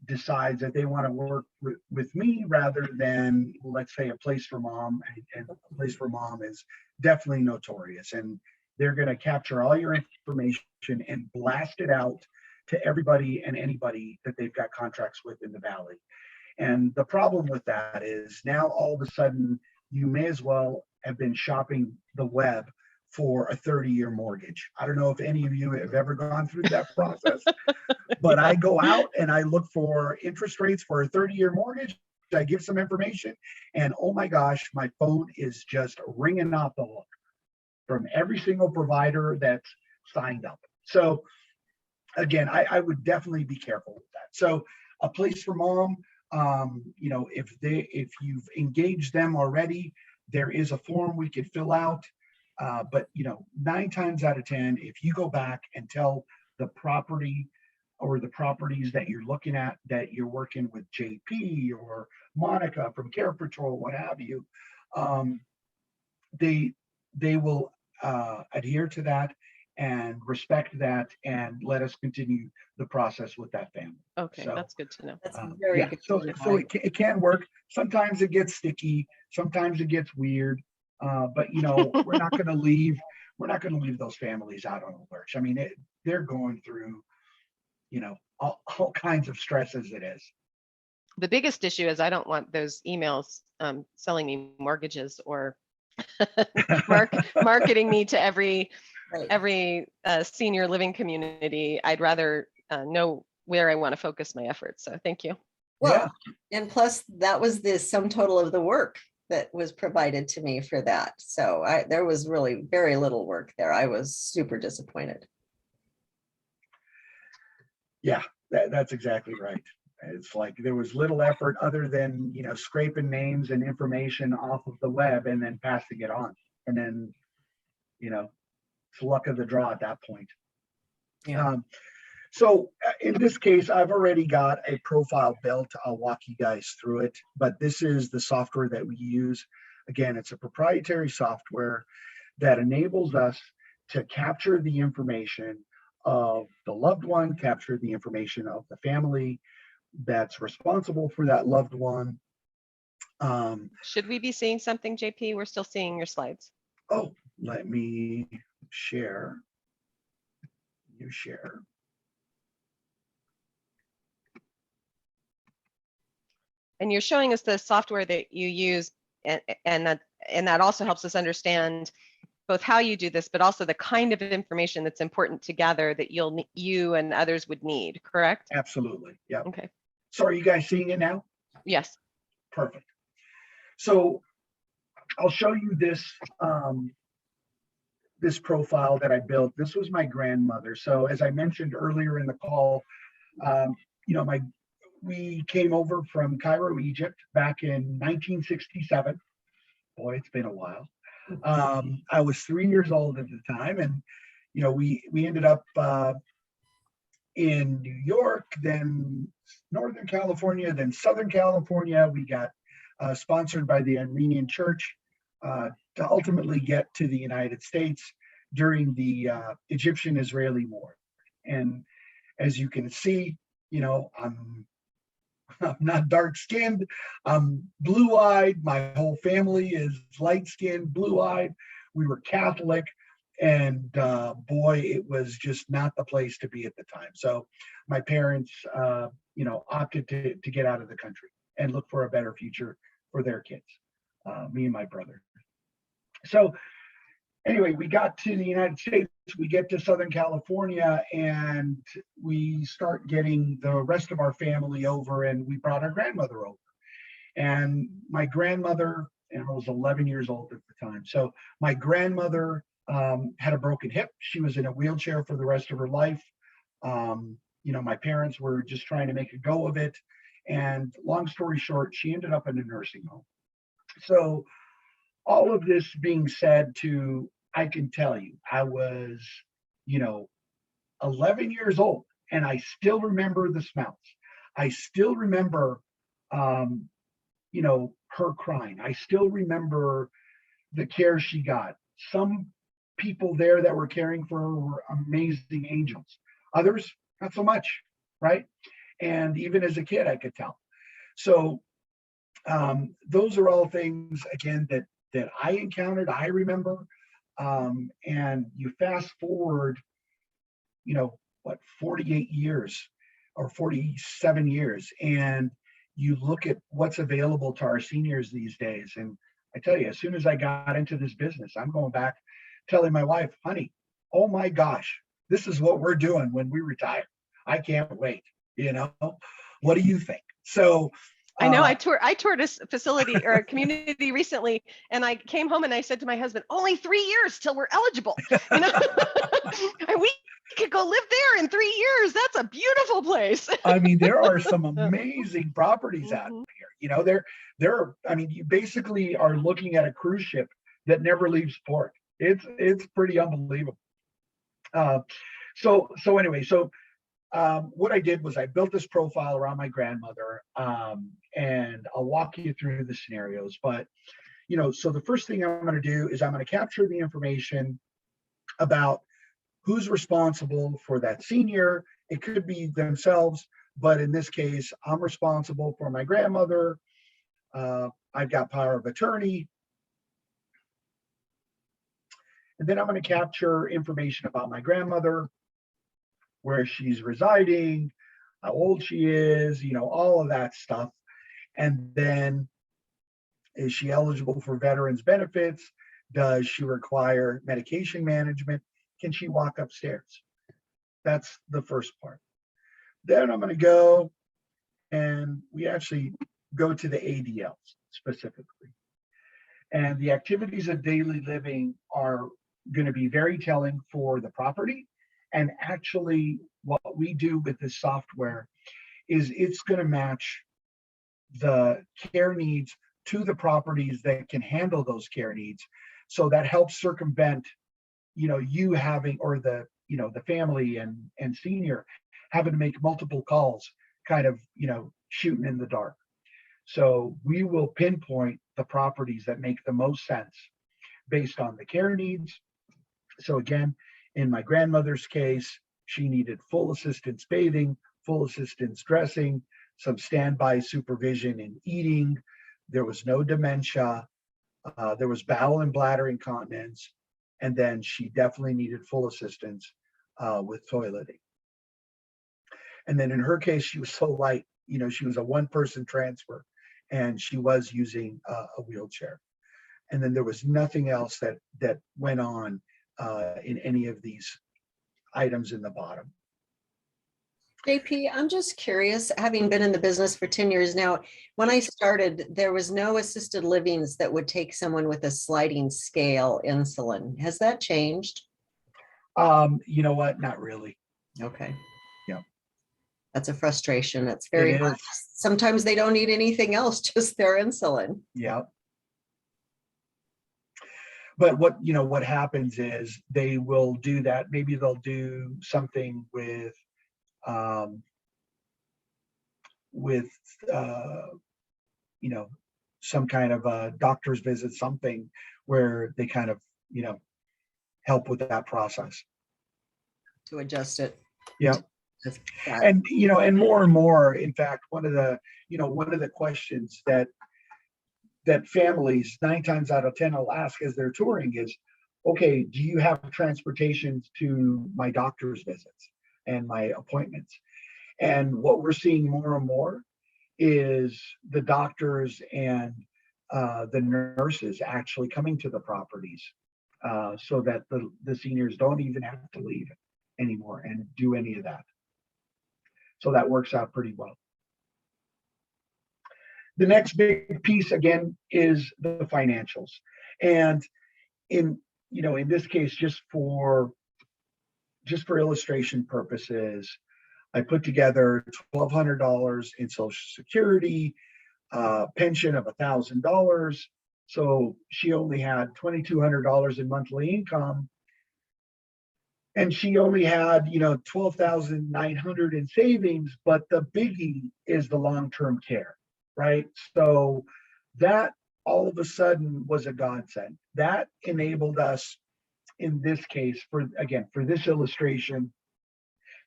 decides that they want to work with me rather than, let's say, a place for mom, and a place for mom is definitely notorious, and they're going to capture all your information and blast it out to everybody and anybody that they've got contracts with in the valley. And the problem with that is now all of a sudden you may as well have been shopping the web for a 30-year mortgage. I don't know if any of you have ever gone through that process, but I go out and I look for interest rates for a 30-year mortgage. I give some information, and oh my gosh, my phone is just ringing off the hook from every single provider that's signed up. So again, I would definitely be careful with that. So a place for mom, if you've engaged them already, there is a form we could fill out. But 9 times out of 10, if you go back and tell the property or the properties that you're looking at that you're working with JP or Monica from Care Patrol, what have you, they will adhere to that and respect that and let us continue the process with that family. Okay, So, that's good to know. That's very good. So, to know. so it can work. Sometimes it gets sticky. Sometimes it gets weird. But we're not going to leave. We're not going to leave those families out on the lurch. I mean, they're going through, all kinds of stress as it is. The biggest issue is I don't want those emails selling me mortgages or marketing me to every senior living community. I'd rather know where I want to focus my efforts. So thank you. Well, and plus that was the sum total of the work that was provided to me for that. So there was really very little work there. I was super disappointed. Yeah, that's exactly right. It's like there was little effort other than, scraping names and information off of the web and then passing it on. And then, it's luck of the draw at that point. Yeah. So in this case, I've already got a profile built. I'll walk you guys through it, but this is the software that we use. Again, it's a proprietary software that enables us to capture the information of the loved one, capture the information of the family that's responsible for that loved one. Should we be seeing something, JP? We're still seeing your slides. Oh, let me share. You share. And you're showing us the software that you use, and that also helps us understand both how you do this, but also the kind of information that's important to gather that you and others would need, correct? Absolutely. Yeah. Okay. So are you guys seeing it now? Yes. Perfect. So I'll show you this this profile that I built. This was my grandmother. So as I mentioned earlier in the call, we came over from Cairo, Egypt back in 1967. Boy, it's been a while. I was 3 years old at the time, and we ended up in New York, then Northern California, then Southern California. We got sponsored by the Armenian Church to ultimately get to the United States during the Egyptian-Israeli War. And as you can see, I'm not dark-skinned. I'm blue-eyed. My whole family is light-skinned, blue-eyed. We were Catholic, and boy, it was just not the place to be at the time. So my parents, opted to get out of the country and look for a better future for their kids, me and my brother. So anyway, we got to the United States, we get to Southern California, and we start getting the rest of our family over, and we brought our grandmother over. And my grandmother, and I was 11 years old at the time. So my grandmother had a broken hip. She was in a wheelchair for the rest of her life. My parents were just trying to make a go of it. And long story short, she ended up in a nursing home. So all of this being said, I can tell you, I was, 11 years old, and I still remember the smells. I still remember, you know, her crying. I still remember the care she got. Some people there that were caring for her were amazing angels. Others, not so much, right? And even as a kid, I could tell. So those are all things, again, that I encountered, I remember. And you fast forward, you know, what, 48 years or 47 years, and you look at what's available to our seniors these days. And I tell you, as soon as I got into this business, I'm going back telling my wife, honey, oh my gosh, this is what we're doing when we retire. I can't wait. You know, what do you think? So I know I toured a facility or a community recently, and I came home and I said to my husband, only 3 years till we're eligible, you know, and we could go live there in 3 years. That's a beautiful place. I mean, there are some amazing properties out Mhm. here. You know, there are, I mean, you basically are looking at a cruise ship that never leaves port. It's pretty unbelievable. So anyway, what I did was I built this profile around my grandmother, and I'll walk you through the scenarios. But, you know, so the first thing I'm going to do is I'm going to capture the information about who's responsible for that senior. It could be themselves, but in this case, I'm responsible for my grandmother. I've got power of attorney. And then I'm going to capture information about my grandmother, where she's residing, how old she is, you know, all of that stuff. And then, is she eligible for veterans benefits? Does she require medication management? Can she walk upstairs? That's the first part. Then I'm going to go and we actually go to the ADLs specifically. And the activities of daily living are going to be very telling for the property. And actually, what we do with this software is it's going to match the care needs to the properties that can handle those care needs. So that helps circumvent, you know, you having, or the, you know, the family and senior having to make multiple calls, kind of, you know, shooting in the dark. So we will pinpoint the properties that make the most sense based on the care needs. So again, in my grandmother's case, she needed full assistance bathing, full assistance dressing, some standby supervision in eating. There was no dementia. There was bowel and bladder incontinence. And then she definitely needed full assistance with toileting. And then in her case, she was so light, you know, she was a one-person transfer and she was using a wheelchair. And then there was nothing else that went on in any of these items in the bottom. JP, I'm just curious, having been in the business for 10 years now, when I started, there was no assisted livings that would take someone with a sliding scale insulin. Has that changed? You know what? Not really. Okay. Yeah. That's a frustration. It's very It hard. is. Sometimes they don't need anything else, just their insulin. Yeah. But what happens is they will do that. Maybe they'll do something with you know, some kind of a doctor's visit, something where they kind of, you know, help with that process. To adjust it. Yeah. Yeah. And, you know, and more, in fact, one of the questions that families 9 times out of 10 will ask as they're touring is, okay, do you have transportation to my doctor's visits and my appointments? And what we're seeing more and more is the doctors and the nurses actually coming to the properties so that the seniors don't even have to leave anymore and do any of that. So that works out pretty well. The next big piece, again, is the financials. And in this case, just for illustration purposes, I put together $1,200 in Social Security, pension of $1,000. So she only had $2,200 in monthly income. And she only had, 12,900 in savings, but the biggie is the long-term care, right? So that all of a sudden was a godsend. That enabled us in this case, for this illustration,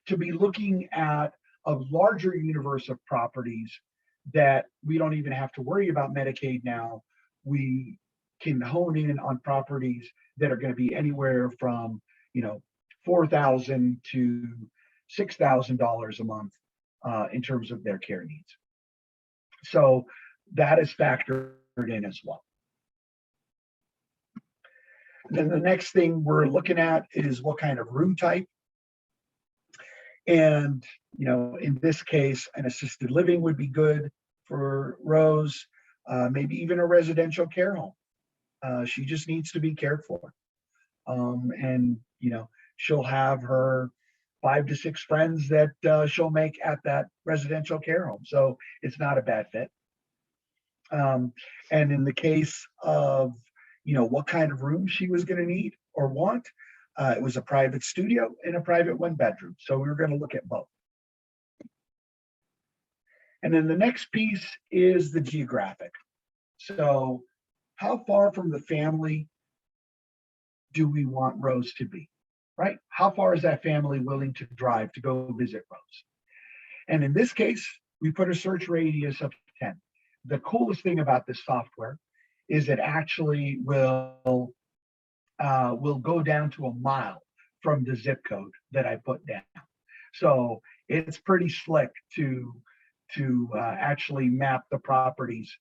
to be looking at a larger universe of properties that we don't even have to worry about Medicaid now. We can hone in on properties that are going to be anywhere from, $4,000 to $6,000 a month in terms of their care needs. So that is factored in as well. Then the next thing we're looking at is what kind of room type. And, in this case, an assisted living would be good for Rose, maybe even a residential care home. She just needs to be cared for. And, she'll have her 5 to 6 friends that she'll make at that residential care home. So it's not a bad fit. And in the case of, what kind of room she was going to need or want, it was a private studio and a private 1-bedroom. So we were going to look at both. And then the next piece is the geographic. So how far from the family do we want Rose to be, right? How far is that family willing to drive to go visit Rose? And in this case, we put a search radius of 10. The coolest thing about this software is it actually will go down to a mile from the zip code that I put down. So it's pretty slick to actually map the properties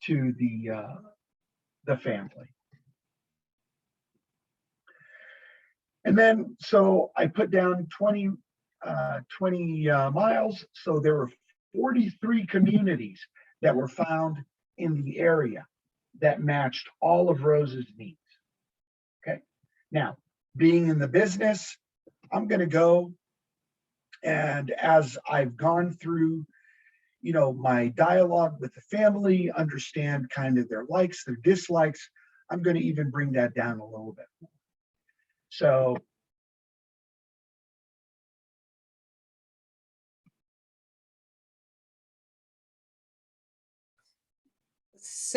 to the family. And then, so I put down 20 miles. So there were 43 communities that were found in the area that matched all of Rose's needs. Okay. Now, being in the business, I'm going to go, and as I've gone through, my dialogue with the family, understand kind of their likes, their dislikes, I'm going to even bring that down a little bit more. So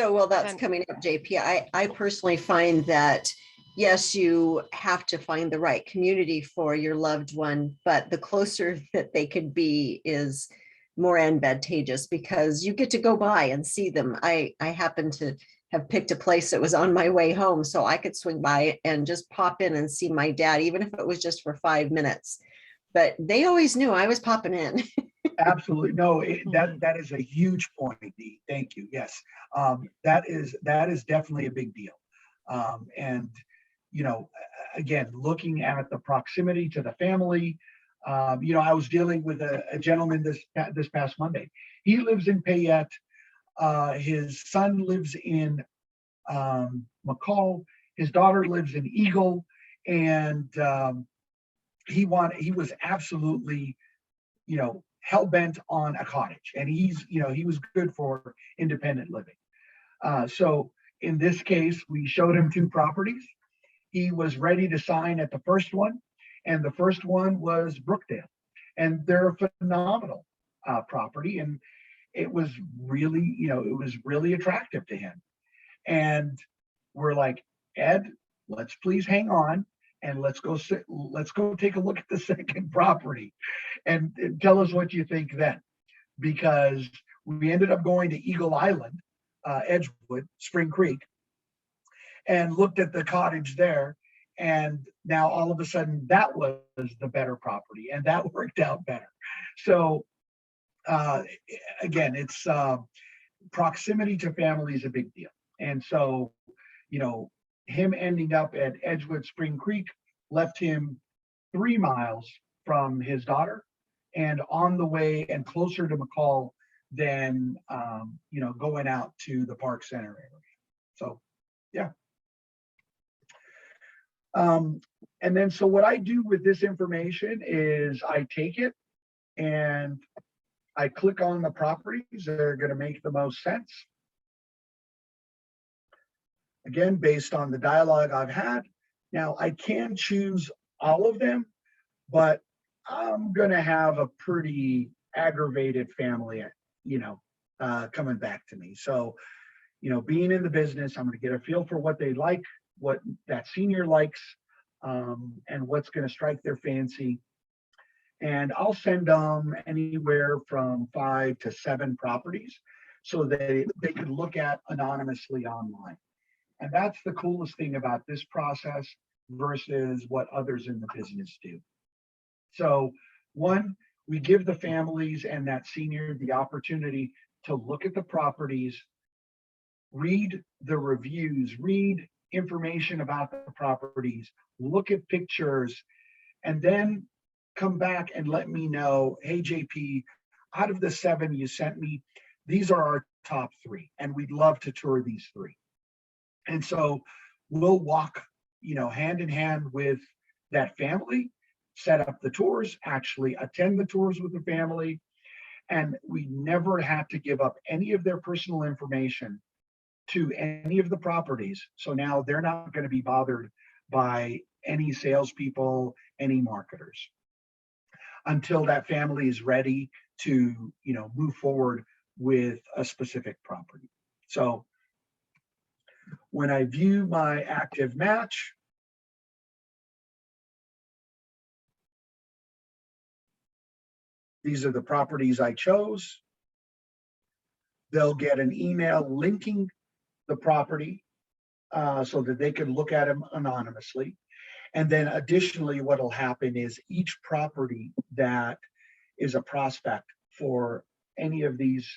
while that's coming up, JP, I personally find that, yes, you have to find the right community for your loved one, but the closer that they could be is more advantageous because you get to go by and see them. I happen to have picked a place that was on my way home, so I could swing by and just pop in and see my dad, even if it was just for 5 minutes. But they always knew I was popping in. Absolutely. No, that is a huge point, Dee. Thank you. Yes. That is definitely a big deal. And, again, looking at the proximity to the family, I was dealing with a gentleman this past Monday. He lives in Payette. His son lives in McCall. His daughter lives in Eagle. And he was absolutely, hell-bent on a cottage, and he was good for independent living. So in this case, we showed him 2 properties. He was ready to sign at the first one, and the first one was Brookdale, and they're a phenomenal property, and it was really attractive to him. And we're like, Ed, let's please hang on. And let's go take a look at the second property and tell us what you think then. Because we ended up going to Eagle Island, Edgewood, Spring Creek, and looked at the cottage there. And now all of a sudden that was the better property, and that worked out better. So again, it's proximity to family is a big deal. And so, him ending up at Edgewood Spring Creek left him 3 miles from his daughter and on the way and closer to McCall than, going out to the Park Center area. So, yeah. And then, so what I do with this information is I take it and I click on the properties that are going to make the most sense. Again, based on the dialogue I've had. Now I can choose all of them, but I'm gonna have a pretty aggravated family, coming back to me. So, being in the business, I'm gonna get a feel for what they like, what that senior likes, and what's gonna strike their fancy. And I'll send them anywhere from 5 to 7 properties so they could look at anonymously online. And that's the coolest thing about this process versus what others in the business do. So one, we give the families and that senior the opportunity to look at the properties, read the reviews, read information about the properties, look at pictures, and then come back and let me know, hey, JP, out of the 7 you sent me, these are our top 3, and we'd love to tour these 3. And so we'll walk, hand in hand with that family, set up the tours, actually attend the tours with the family. And we never have to give up any of their personal information to any of the properties. So now they're not going to be bothered by any salespeople, any marketers, until that family is ready to, move forward with a specific property. So when I view my active match, these are the properties I chose. They'll get an email linking the property so that they can look at them anonymously. And then additionally, what will happen is each property that is a prospect for any of these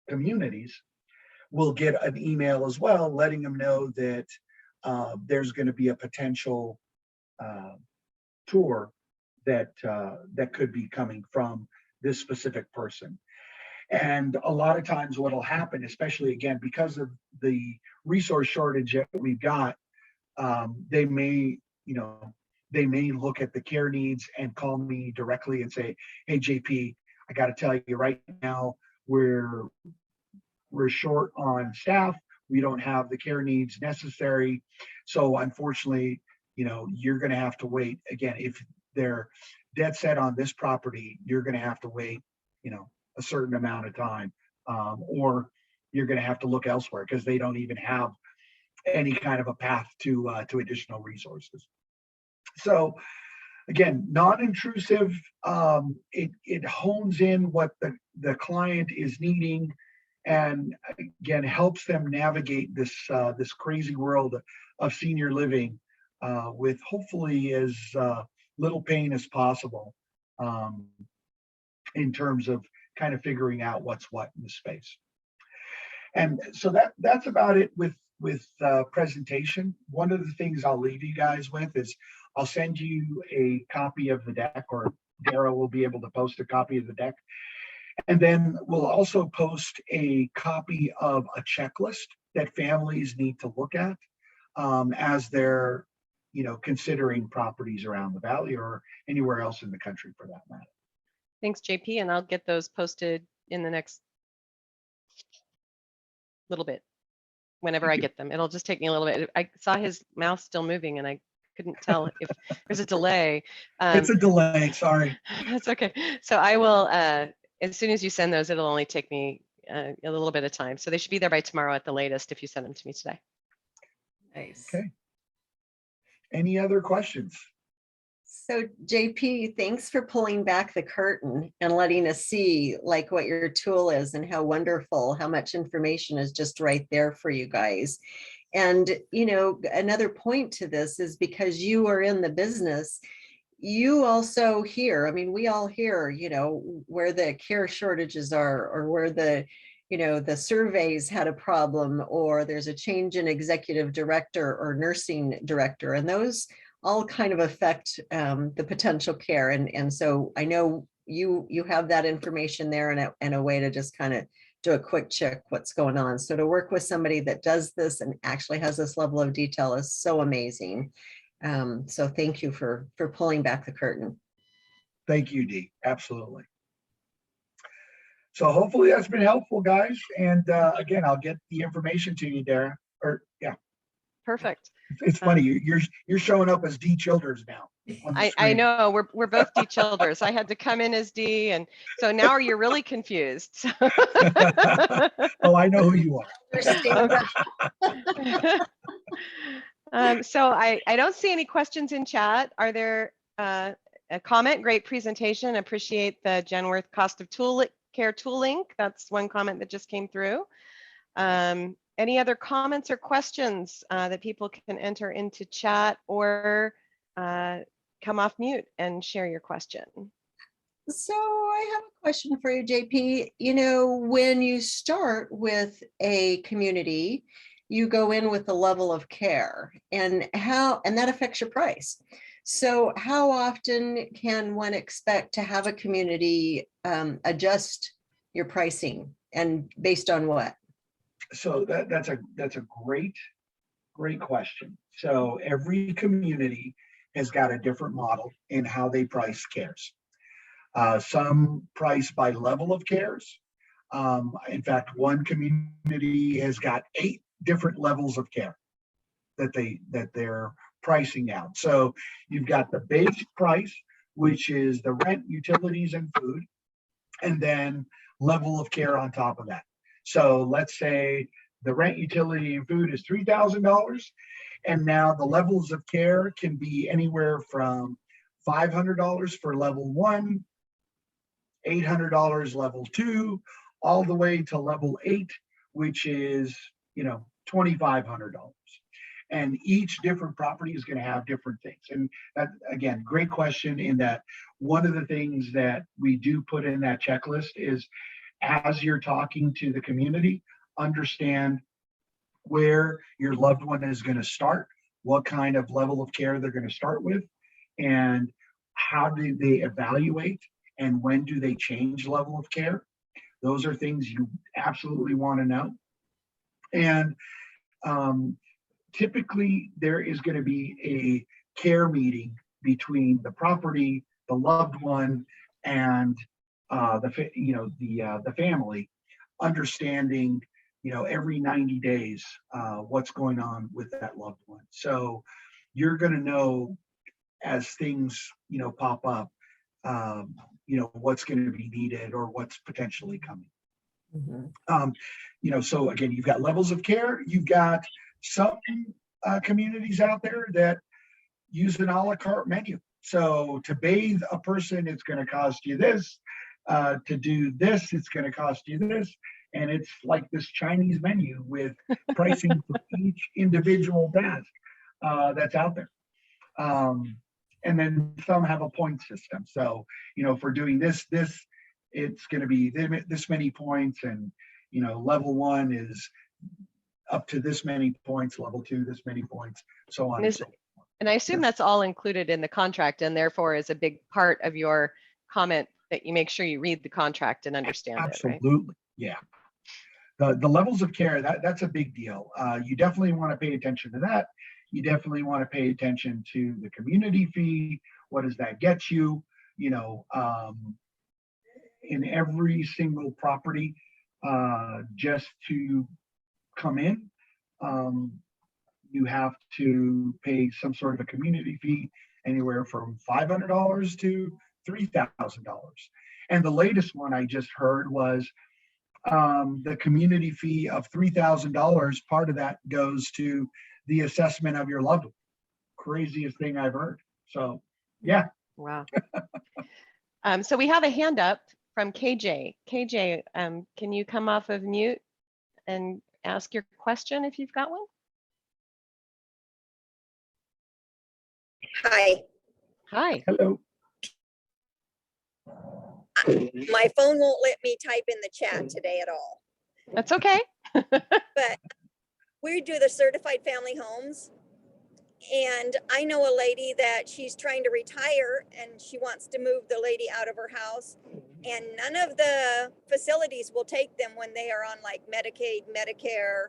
communities will get an email as well, letting them know that there's going to be a potential tour that could be coming from this specific person. And a lot of times what will happen, especially again, because of the resource shortage that we've got, they may look at the care needs and call me directly and say, hey, JP, I got to tell you right now, we're short on staff. We don't have the care needs necessary. So unfortunately, you're going to have to wait. Again, if they're dead set on this property, you're going to have to wait, a certain amount of time, or you're going to have to look elsewhere because they don't even have any kind of a path to additional resources. So again, non-intrusive, it hones in what the client is needing, and again helps them navigate this crazy world of senior living with hopefully as little pain as possible in terms of kind of figuring out what's what in the space. And so that's about it with presentation. One of the things I'll leave you guys with is I'll send you a copy of the deck, or Dara will be able to post a copy of the deck. And then we'll also post a copy of a checklist that families need to look at as they're, considering properties around the valley or anywhere else in the country for that matter. Thanks, JP, and I'll get those posted in the next little bit, whenever I get them. It'll just take me a little bit. I saw his mouth still moving and I couldn't tell if there's a delay. It's a delay, sorry. That's okay. So I will, as soon as you send those, it'll only take me a little bit of time. So they should be there by tomorrow at the latest if you send them to me today. Nice. Okay. Any other questions? So JP, thanks for pulling back the curtain and letting us see like what your tool is and how wonderful, how much information is just right there for you guys. And, another point to this is because you are in the business, you also hear, we all hear, where the care shortages are, or where the surveys had a problem, or there's a change in executive director or nursing director, and those all kind of affect the potential care. And so I know you have that information there and a way to just kind of do a quick check what's going on. So to work with somebody that does this and actually has this level of detail is so amazing. So thank you for pulling back the curtain. Thank you, Dee. Absolutely. So hopefully that's been helpful, guys. And again, I'll get the information to you, Dara. Perfect. It's funny, you're showing up as D Childers now on the I screen. know we're both D Childers. I had to come in as D, and so now you're really confused. Oh, I know who you are. So I don't see any questions in chat. Are there a comment? Great presentation. Appreciate the Genworth cost of care tool link. That's one comment that just came through. Any other comments or questions that people can enter into chat or come off mute and share your question? So I have a question for you, JP. You know, when you start with a community, you go in with a level of care and that affects your price. So how often can one expect to have a community adjust your pricing, and based on what? So that's a great question. So every community has got a different model in how they price cares. Some price by level of cares. In fact, one community has got 8 different levels of care that they're pricing out. So you've got the base price, which is the rent, utilities, and food, and then level of care on top of that. So let's say the rent, utility, and food is $3,000, and now the levels of care can be anywhere from $500 for level 1, $800 level 2, all the way to level 8, which is $2,500. And each different property is going to have different things. And that, again, great question, in that one of the things that we do put in that checklist is, as you're talking to the community, understand where your loved one is going to start, what kind of level of care they're going to start with, and how do they evaluate, and when do they change level of care. Those are things you absolutely want to know. And typically there is going to be a care meeting between the property, the loved one, and the family, understanding every 90 days what's going on with that loved one. So you're going to know as things pop up, what's going to be needed or what's potentially coming. Mm-hmm. So again, you've got levels of care. You've got some communities out there that use an a la carte menu. So to bathe a person, it's going to cost you this. To do this, it's going to cost you this. And it's like this Chinese menu with pricing for each individual task that's out there. And then some have a point system. So, for doing this, it's going to be this many points, and, level 1 is up to this many points, level 2, this many points, so on. And I assume that's all included in the contract, and therefore is a big part of your comment that you make sure you read the contract and understand it, right? Absolutely, yeah. The levels of care, that's a big deal. You definitely want to pay attention to that. You definitely want to pay attention to the community fee. What does that get you? In every single property, just to come in, you have to pay some sort of a community fee, anywhere from $500 to $3,000. And the latest one I just heard was the community fee of $3,000. Part of that goes to the assessment of your loved one. Craziest thing I've heard. So, yeah. Wow. So we have a hand up from KJ. KJ, can you come off of mute and ask your question if you've got one? Hi. Hi. Hello. My phone won't let me type in the chat today at all. That's okay. But we do the certified family homes. And I know a lady that she's trying to retire and she wants to move the lady out of her house. And none of the facilities will take them when they are on like Medicaid, Medicare.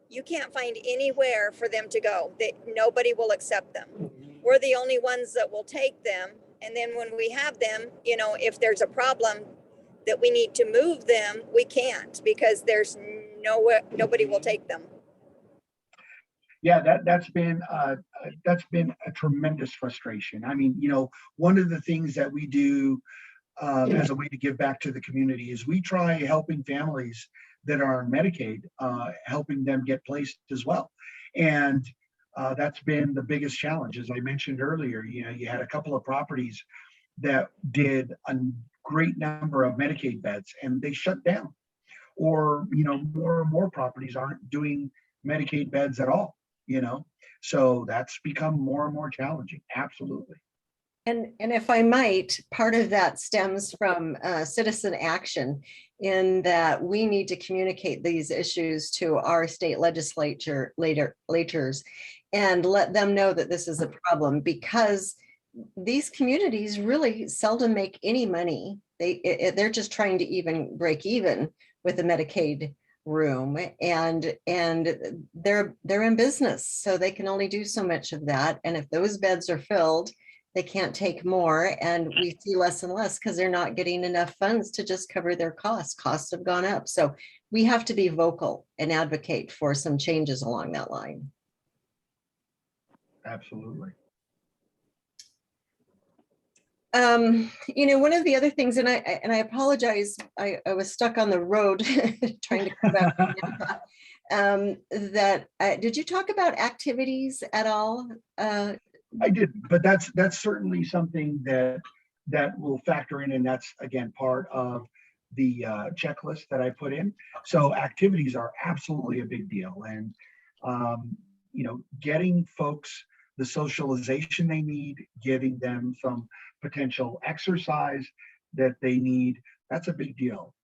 You can't find anywhere for them to go. Nobody will accept them. We're the only ones that will take them. And then when we have them, if there's a problem that we need to move them, we can't, because there's nobody will take them. Yeah, that's been a tremendous frustration. I mean, one of the things that we do as a way to give back to the community is we try helping families that are on Medicaid, helping them get placed as well. And that's been the biggest challenge. As I mentioned earlier, you had a couple of properties that did a great number of Medicaid beds and they shut down. Or, more and more properties aren't doing Medicaid beds at all, So that's become more and more challenging. Absolutely. And if I might, part of that stems from citizen action in that we need to communicate these issues to our state legislators and let them know that this is a problem, because these communities really seldom make any money. They're just trying to even break even with a Medicaid room, and they're in business, so they can only do so much of that. And if those beds are filled, they can't take more, and we see less and less because they're not getting enough funds to just cover their costs. Costs have gone up, so we have to be vocal and advocate for some changes along that line. Absolutely. One of the other things, and I apologize, I was stuck on the road trying to come back. Did you talk about activities at all? I did, but that's certainly something that will factor in, and that's again part of the checklist that I put in. So activities are absolutely a big deal, and getting folks the socialization they need, giving them some potential exercise that they need, that's a big deal.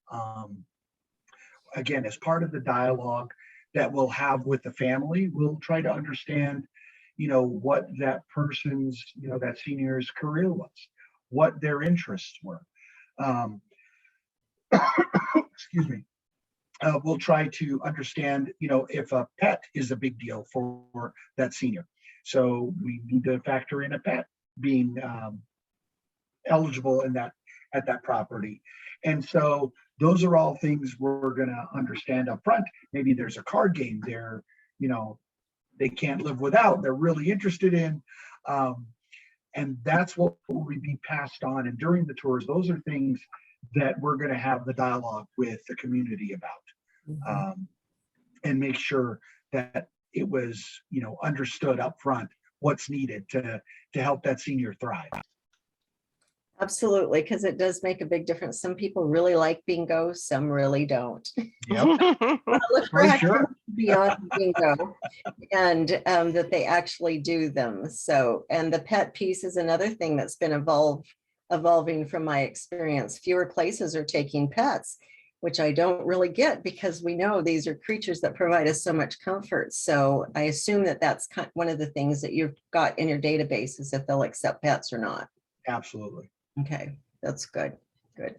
Again, as part of the dialogue that we'll have with the family, we'll try to understand, what that person's, that senior's career was, what their interests were. Excuse me. We'll try to understand, if a pet is a big deal for that senior. So we need to factor in a pet being eligible at that property. And so those are all things we're going to understand up front. Maybe there's a card game there, they can't live without, they're really interested in. And that's what will be passed on. And during the tours, those are things that we're going to have the dialogue with the community about, and make sure that it was, understood up front what's needed to help that senior thrive. Absolutely, because it does make a big difference. Some people really like bingo, some really don't. Yep. Look for For sure. beyond bingo, and that they actually do them. So, and the pet piece is another thing that's been evolving from my experience. Fewer places are taking pets, which I don't really get, because we know these are creatures that provide us so much comfort. So I assume that that's one of the things that you've got in your database, is if they'll accept pets or not. Absolutely. Okay, that's good. Good.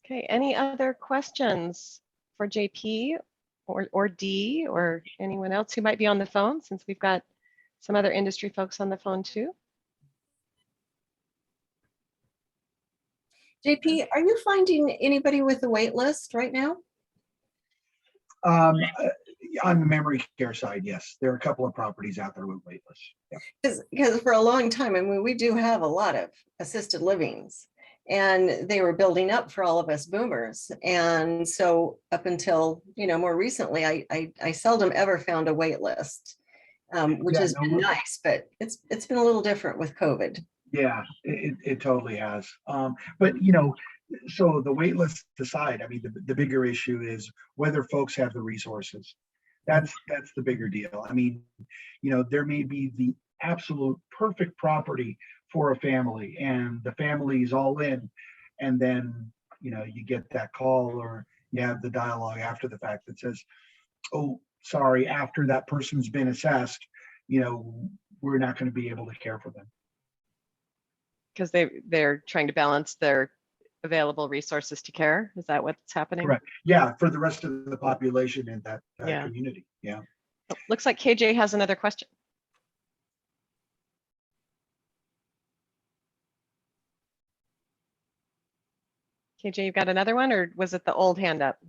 Okay, any other questions for JP or D or anyone else who might be on the phone, since we've got some other industry folks on the phone too? JP, are you finding anybody with a wait list right now? On the memory care side, yes, there are a couple of properties out there with wait lists. Yeah. Because for a long time, I mean, we do have a lot of assisted livings, and they were building up for all of us boomers. And so up until, more recently, I seldom ever found a wait list, which has been nice, but it's been a little different with COVID. Yeah, it totally has. But so the wait list aside, I mean, the bigger issue is whether folks have the resources. That's the bigger deal. I mean, there may be the absolute perfect property for a family, and the family is all in, and then you get that call, or you have the dialogue after the fact that says, oh, sorry, after that person's been assessed, we're not going to be able to care for them. Because they're trying to balance their available resources to care. Is that what's happening? Correct. Yeah, for the rest of the population in that community. Yeah. Oh, looks like KJ has another question. KJ, you got another one, or was it the old hand up?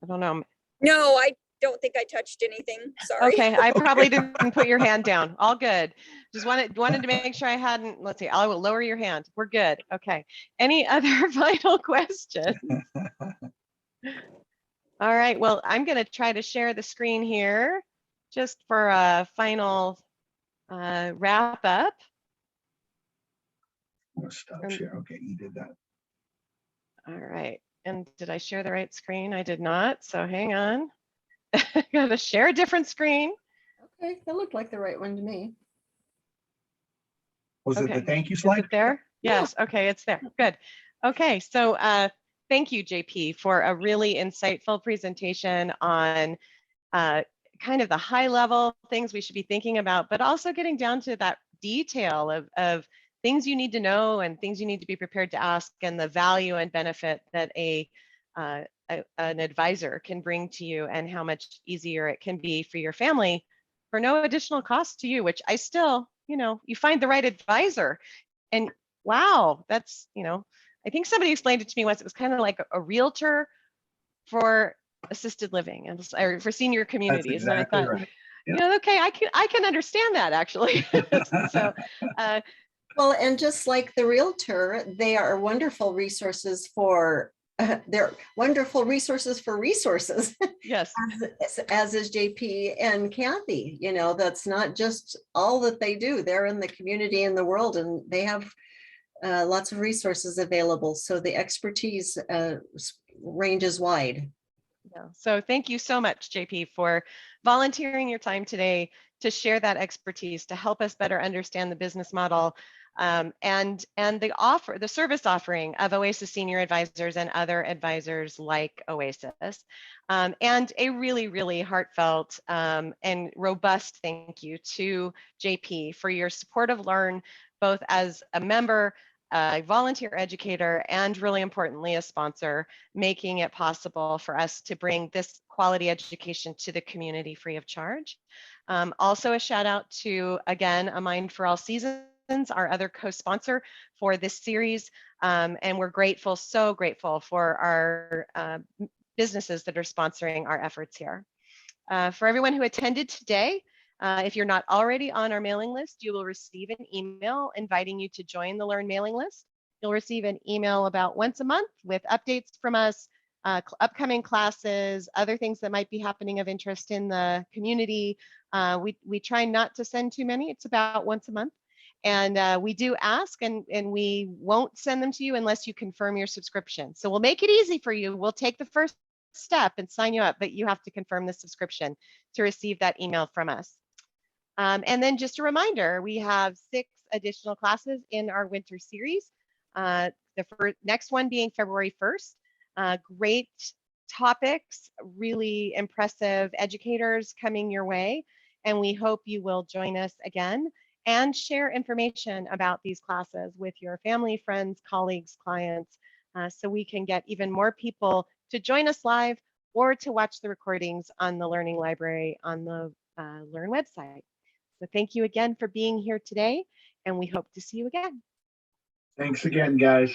I don't know. No, don't think I touched anything. Sorry. Okay, I probably didn't put your hand down. All good. Just wanted to make sure I hadn't. Let's see. I will lower your hand. We're good. Okay. Any other final questions? All right. Well, I'm going to try to share the screen here just for a final wrap up. I'm gonna stop share. Okay, you did that. All right. And did I share the right screen? I did not. So hang on. Got to share a different screen. Okay, that looked like the right one to me. Was it the Okay. thank you Is slide? it there? Yes. Okay, it's there. Good. Okay, so thank you, JP, for a really insightful presentation on kind of the high level things we should be thinking about, but also getting down to that detail of things you need to know and things you need to be prepared to ask, and the value and benefit that an advisor can bring to you, and how much easier it can be for your family for no additional cost to you, which I still, you find the right advisor. And wow, that's, I think somebody explained it to me once. It was kind of like a realtor for assisted living or for senior communities. That's exactly And I thought, right. Yep. okay, I can understand that actually. So, Well, and just like the realtor, they are wonderful resources for they're wonderful resources for resources. yes, as is JP and Kathy. That's not just all that they do. They're in the community and the world, and they have lots of resources available. So the expertise ranges wide. yeah. So thank you so much, JP, for volunteering your time today to share that expertise to help us better understand the business model and the service offering of Oasis Senior Advisors and other advisors like Oasis. And a really, really heartfelt and robust thank you to JP for your support of Learn, both as a member, a volunteer educator, and really importantly, a sponsor, making it possible for us to bring this quality education to the community free of charge. Also a shout out to, again, A Mind for All Seasons, our other co-sponsor for this series. And we're grateful, so grateful for our businesses that are sponsoring our efforts here. For everyone who attended today, if you're not already on our mailing list, you will receive an email inviting you to join the Learn mailing list. You'll receive an email about once a month with updates from us, upcoming classes, other things that might be happening of interest in the community. We try not to send too many. It's about once a month. And we do ask, and we won't send them to you unless you confirm your subscription. So we'll make it easy for you. We'll take the first step and sign you up, but you have to confirm the subscription to receive that email from us. And then just a reminder, we have 6 additional classes in our winter series. The next one being February 1st. Great topics, really impressive educators coming your way. And we hope you will join us again and share information about these classes with your family, friends, colleagues, clients, so we can get even more people to join us live or to watch the recordings on the Learning Library on the Learn website. So thank you again for being here today, and we hope to see you again. Thanks again, guys.